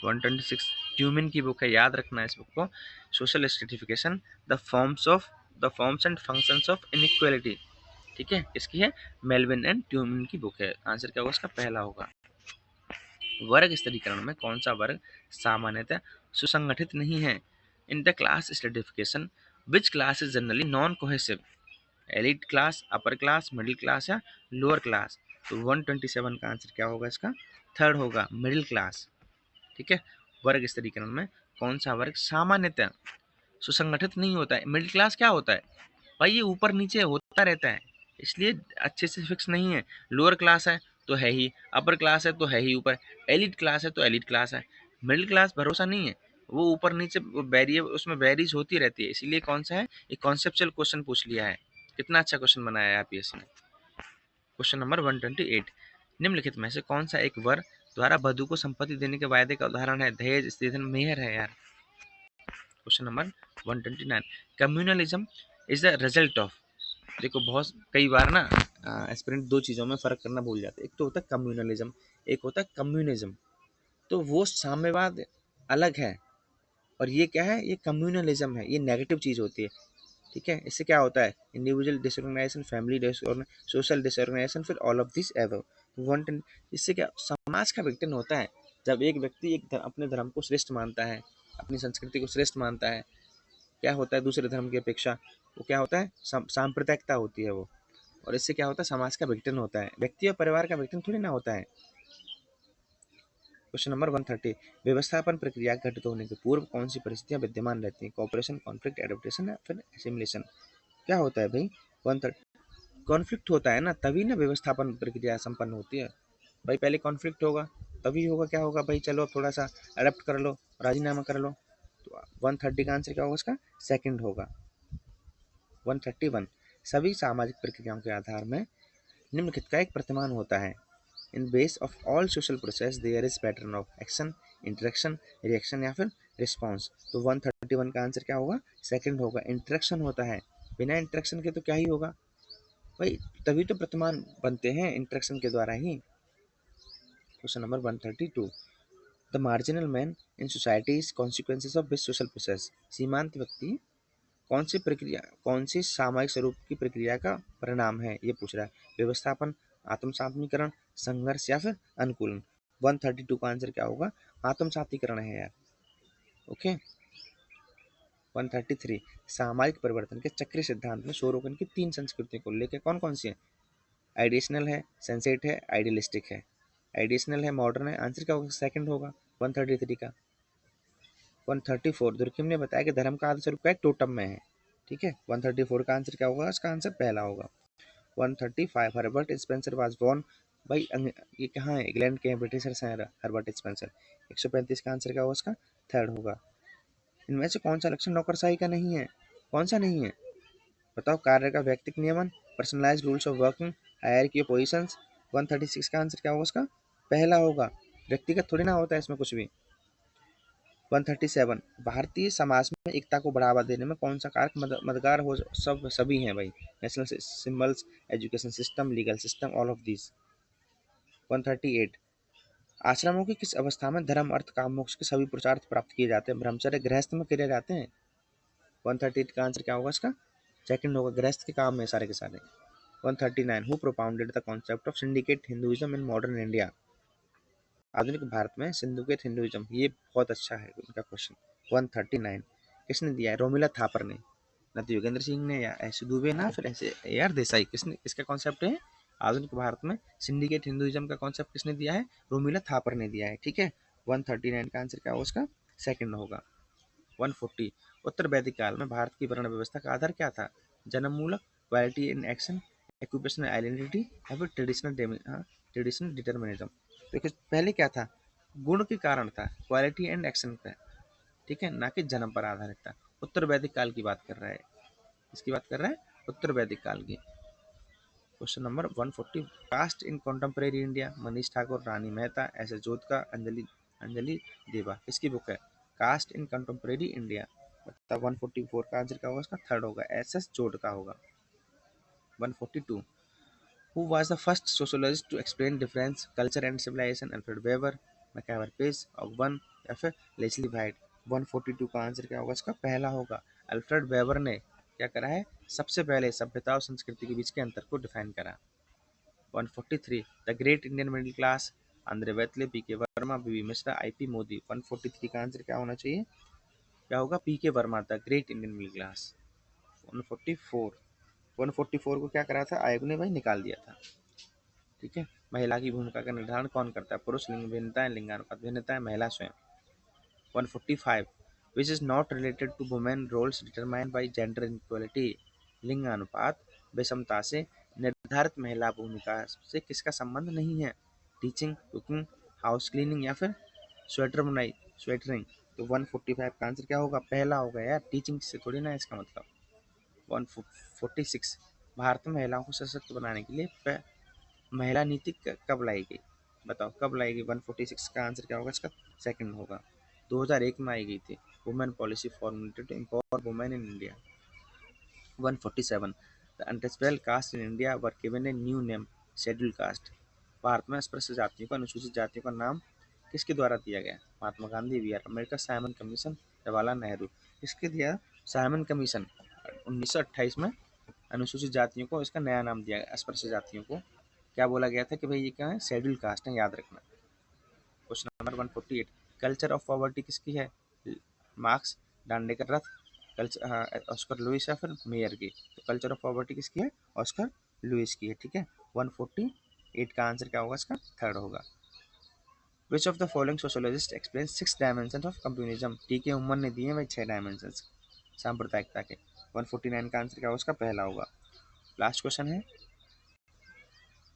126 ट्यूमिन की बुक है, याद रखना है इस बुक को। Social stratification the forms and functions of inequality. ठीक है, किसकी है? मेल्विन एंड ट्यूमिन की बुक है। आंसर क्या होगा? इसका पहला होगा। वर्ग स्तरीकरण में कौन सा वर्ग सामान्यतः सुसंगठित नहीं है? In the class stratification which class is generally non cohesive? Elite class, upper class, middle class या लोअर क्लास? तो 127 का आंसर क्या होगा? इसका थर्ड होगा, मिडिल क्लास। ठीक है, वर्ग स्तरीकरण में कौन सा वर्ग सामान्यतः सुसंगठित नहीं होता है? मिडिल क्लास क्या होता है भाई? ये ऊपर नीचे होता रहता है, इसलिए अच्छे से फिक्स नहीं है। लोअर क्लास है तो है ही, अपर क्लास है तो है ही ऊपर, एलिट क्लास है तो एलिट क्लास है। मिडिल क्लास भरोसा नहीं है, वो ऊपर नीचे उसमें बैरीज होती रहती है। इसीलिए कौन सा है? एक कॉन्सेप्चुअल क्वेश्चन पूछ लिया है। कितना अच्छा क्वेश्चन बनाया है आईपीएस ने। क्वेश्चन नंबर 128, निम्नलिखित में से कौन सा एक वर द्वारा वधु को संपत्ति देने के वायदे का उदाहरण है? दहेज, स्त्रीधन, मेहर है यार। Question number 129, communalism is the result of. देखो, बहुत कई बार ना एस्पिरेंट दो चीज़ों में फ़र्क करना भूल जाते हैं। एक तो होता है कम्युनलिज्म, एक होता है कम्युनिज्म। तो वो साम्यवाद अलग है और ये क्या है? ये कम्युनलिज्म है, ये नेगेटिव चीज़ होती है। ठीक है, इससे क्या होता है? Individual disorganisation, family disorganisation, social disorganisation, फिर all of this above. One, इससे क्या समाज का विघटन होता है? जब एक व्यक्ति अपने धर्म को श्रेष्ठ मानता है, अपनी संस्कृति को श्रेष्ठ मानता है, क्या होता है दूसरे धर्म की अपेक्षा? वो क्या होता है? सांप्रदायिकता होती है वो। और इससे क्या होता है? समाज का विघटन होता है, व्यक्ति और परिवार का विघटन थोड़ी ना होता है। क्वेश्चन नंबर 130, व्यवस्थापन प्रक्रिया घटित होने के पूर्व कौन सी परिस्थितियां विद्यमान रहती हैं? कॉपरेशन, कॉन्फ्लिक्ट, एडप्टेशन या फिर एसिमिलेशन? क्या होता है भाई? 130, कॉन्फ्लिक्ट होता है ना, तभी ना व्यवस्थापन प्रक्रिया संपन्न होती है। भाई पहले कॉन्फ्लिक्ट होगा, तभी होगा। क्या होगा भाई? चलो अब थोड़ा सा अडेप्ट कर लो, राजीनामा कर लो। तो 130 का आंसर क्या होगा? इसका सेकंड होगा। 131, सभी सामाजिक प्रक्रियाओं के आधार में निम्नलिखित का एक प्रतिमान होता है। In base of all social process there is pattern of action, interaction, reaction या फिर रिस्पॉन्स। तो 131 का आंसर क्या होगा? सेकंड होगा, इंटरेक्शन होता है। बिना इंटरेक्शन के तो क्या ही होगा भाई? तभी तो प्रतिमान बनते हैं, इंटरेक्शन के द्वारा ही। Question number 132, the marginal man in society is consequences of which social process. सीमांत व्यक्ति कौन सी सामाजिक स्वरूप की प्रक्रिया का परिणाम है? ये पूछ रहा है। व्यवस्थापन, आत्मसातीकरण, संघर्ष या फिर अनुकूलन। 132 का आंसर क्या होगा? आत्मसातीकरण है यार। ओके। 133, सामाजिक परिवर्तन के चक्रीय सिद्धांत में सोरोकिन की 3 संस्कृतियों को लेकर कौन कौन सी है? आइडियशनल है, सेंसेट है, आइडियलिस्टिक है। आइडियशनल है, मॉडर्न है, आंसर क्या होगा? सेकंड होगा 133 का। 134, दुर्खिम ने बताया कि धर्म का आदि स्वरूप का एक टोटम में है। ठीक है, 134 का आंसर क्या होगा? इसका आंसर पहला होगा। 135, हर्बर्ट स्पेंसर वाज बोर्न भाई ये कहाँ है, इंग्लैंड के हैं, ब्रिटिशर्स हैं, हर्बर्ट स्पेंसर। 135 का आंसर क्या होगा उसका, थर्ड होगा। इनमें से कौन सा लक्षण नौकरशाही का नहीं है, कौन सा नहीं है बताओ। कार्य का व्यक्तिक नियमन, personalised rules of working, hierarchy of positions. 136 का आंसर क्या होगा उसका, पहला होगा। व्यक्तिगत थोड़ी ना होता है इसमें कुछ भी। 137 भारतीय समाज में एकता को बढ़ावा देने में कौन सा कारक मददगार हो, सब सभी हैं भाई। National symbols, education system, legal system, all of this. 138 आश्रमों की किस अवस्था में धर्म अर्थ काम मोक्ष के सभी पुरुषार्थ प्राप्त किए जाते हैं, ब्रह्मचर्य गृहस्थ में किए जाते हैं। 138 का आंसर क्या होगा इसका, सेकंड होगा, गृहस्थ के काम में सारे के सारे। 139 who propounded the concept of syndicate Hinduism in modern India, आधुनिक भारत में सिंडिकेट हिंदुइज्म, ये बहुत अच्छा है उनका क्वेश्चन। 139 किसने दिया है, रोमिला थापर ने, न तो योगेंद्र सिंह ने या ऐसे दुबे ना फिर ऐसे AR देसाई। किसने, किसका कॉन्सेप्ट है आधुनिक भारत में सिंडिकेट हिंदुइज्म का कॉन्सेप्ट किसने दिया है, रोमिला थापर ने दिया है, ठीक है। 139 का आंसर क्या होगा उसका, सेकंड होगा। 140 उत्तर वैदिक काल में भारत की वर्ण व्यवस्था का आधार क्या था, जन्म मूलक, quality in action, occupational identity या फिर ट्रेडिशनल डिटर्मिनिज्म। देखिए पहले क्या था, गुण के कारण था, क्वालिटी एंड एक्शन का, ठीक है, ना कि जन्म पर आधारित था। उत्तर वैदिक काल की बात कर रहा है, इसकी बात कर रहा है उत्तर वैदिक काल की। क्वेश्चन नंबर 140 कास्ट इन कॉन्टेम्परेरी इंडिया, मनीष ठाकुर, रानी मेहता, ऐसे जोत का, अंजलि अंजलि देवा, किसकी बुक है, कास्ट इन कंटेम्परेरी इंडिया। मतलब 144 का आंसर क्या होगा इसका, थर्ड होगा, SS जोट का होगा। 142 who was the first sociologist to explain difference culture and civilisation, Alfred Weber, MacIver Page, Ogburn या फिर लेस्ली वाइट। 142 का आंसर क्या होगा इसका, पहला होगा, अल्फ्रेड वेबर ने क्या करा है, सबसे पहले सभ्यता और संस्कृति के बीच के अंतर को डिफाइन करा। 143 the great Indian middle class, Andre Beteille, PK Verma, BB Mishra, IP Modi. 143 का आंसर क्या होना चाहिए, क्या होगा, PK Verma, the great Indian middle class. 144 144 को क्या करा था आयोग ने भाई, निकाल दिया था, ठीक है। महिला की भूमिका का निर्धारण कौन करता है, पुरुष, लिंग भिन्नताएं, लिंगानुपात भिन्नताएं, महिला स्वयं। 145 which is not related to women roles determined by gender inequality, लिंगानुपात विषमता से निर्धारित महिला भूमिका से किसका संबंध नहीं है, टीचिंग, कुकिंग, हाउस क्लीनिंग या फिर स्वेटर बुनाई, स्वेटरिंग। तो 145 का आंसर क्या होगा, पहला होगा यार, टीचिंग से थोड़ी ना इसका मतलब। 146 भारत में महिलाओं को सशक्त बनाने के लिए महिला नीति कब लाई गई, बताओ कब लाई गई। 146 का आंसर क्या होगा इसका, सेकंड होगा, 2001 में आई गई थी, women policy formulated to empower women in India. 147 the untouchable caste in India were given a new name, scheduled caste. भारत में अस्पृश्य जातियों को, अनुसूचित जातियों का नाम किसके द्वारा दिया गया, Mahatma Gandhi, BR Ambedkar, Simon commission, Jawaharlal Nehru. किसके दिया, साइमन कमीशन। 1928 में अनुसूचित जातियों को इसका नया नाम दिया गया, अस्पृश्य जातियों को क्या बोला गया था कि भाई ये क्या है, शेड्यूल कास्ट है, याद रखना। Question number 148 culture of poverty किसकी है, मार्क्स, डांडेकर रथ, कल्चर ऑस्कर लुइस या फिर मेयर की। तो कल्चर ऑफ पॉवर्टी किसकी है, ऑस्कर लुइस की है, ठीक है। 148 का आंसर क्या होगा इसका, थर्ड होगा। Which of the following sociologist explain 6 dimension of communism, TK उमन ने दिए भाई 6 डायमेंशन सांप्रदायिकता के। 149 का आंसर क्या होगा उसका, पहला होगा। लास्ट क्वेश्चन है,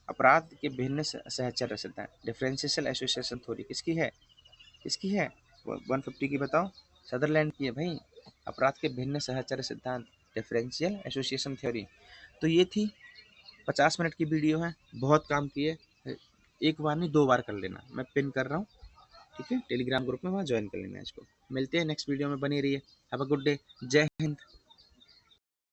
अपराध के भिन्न सहचर्य सिद्धांत, डिफरेंशियल एसोसिएशन थ्योरी किसकी है, किसकी है, 150 की बताओ, सदरलैंड की है भाई। अपराध के भिन्न सहचर्य सिद्धांत, डिफरेंशियल एसोसिएशन थ्योरी। तो ये थी 50 मिनट की वीडियो है, बहुत काम की है, एक बार नहीं 2 बार कर लेना, मैं पिन कर रहा हूँ, ठीक है, टेलीग्राम ग्रुप में वहाँ ज्वाइन कर लेना इसको। मिलते हैं नेक्स्ट वीडियो में, बनी रहिए, हैव अ गुड डे, जय हिंद।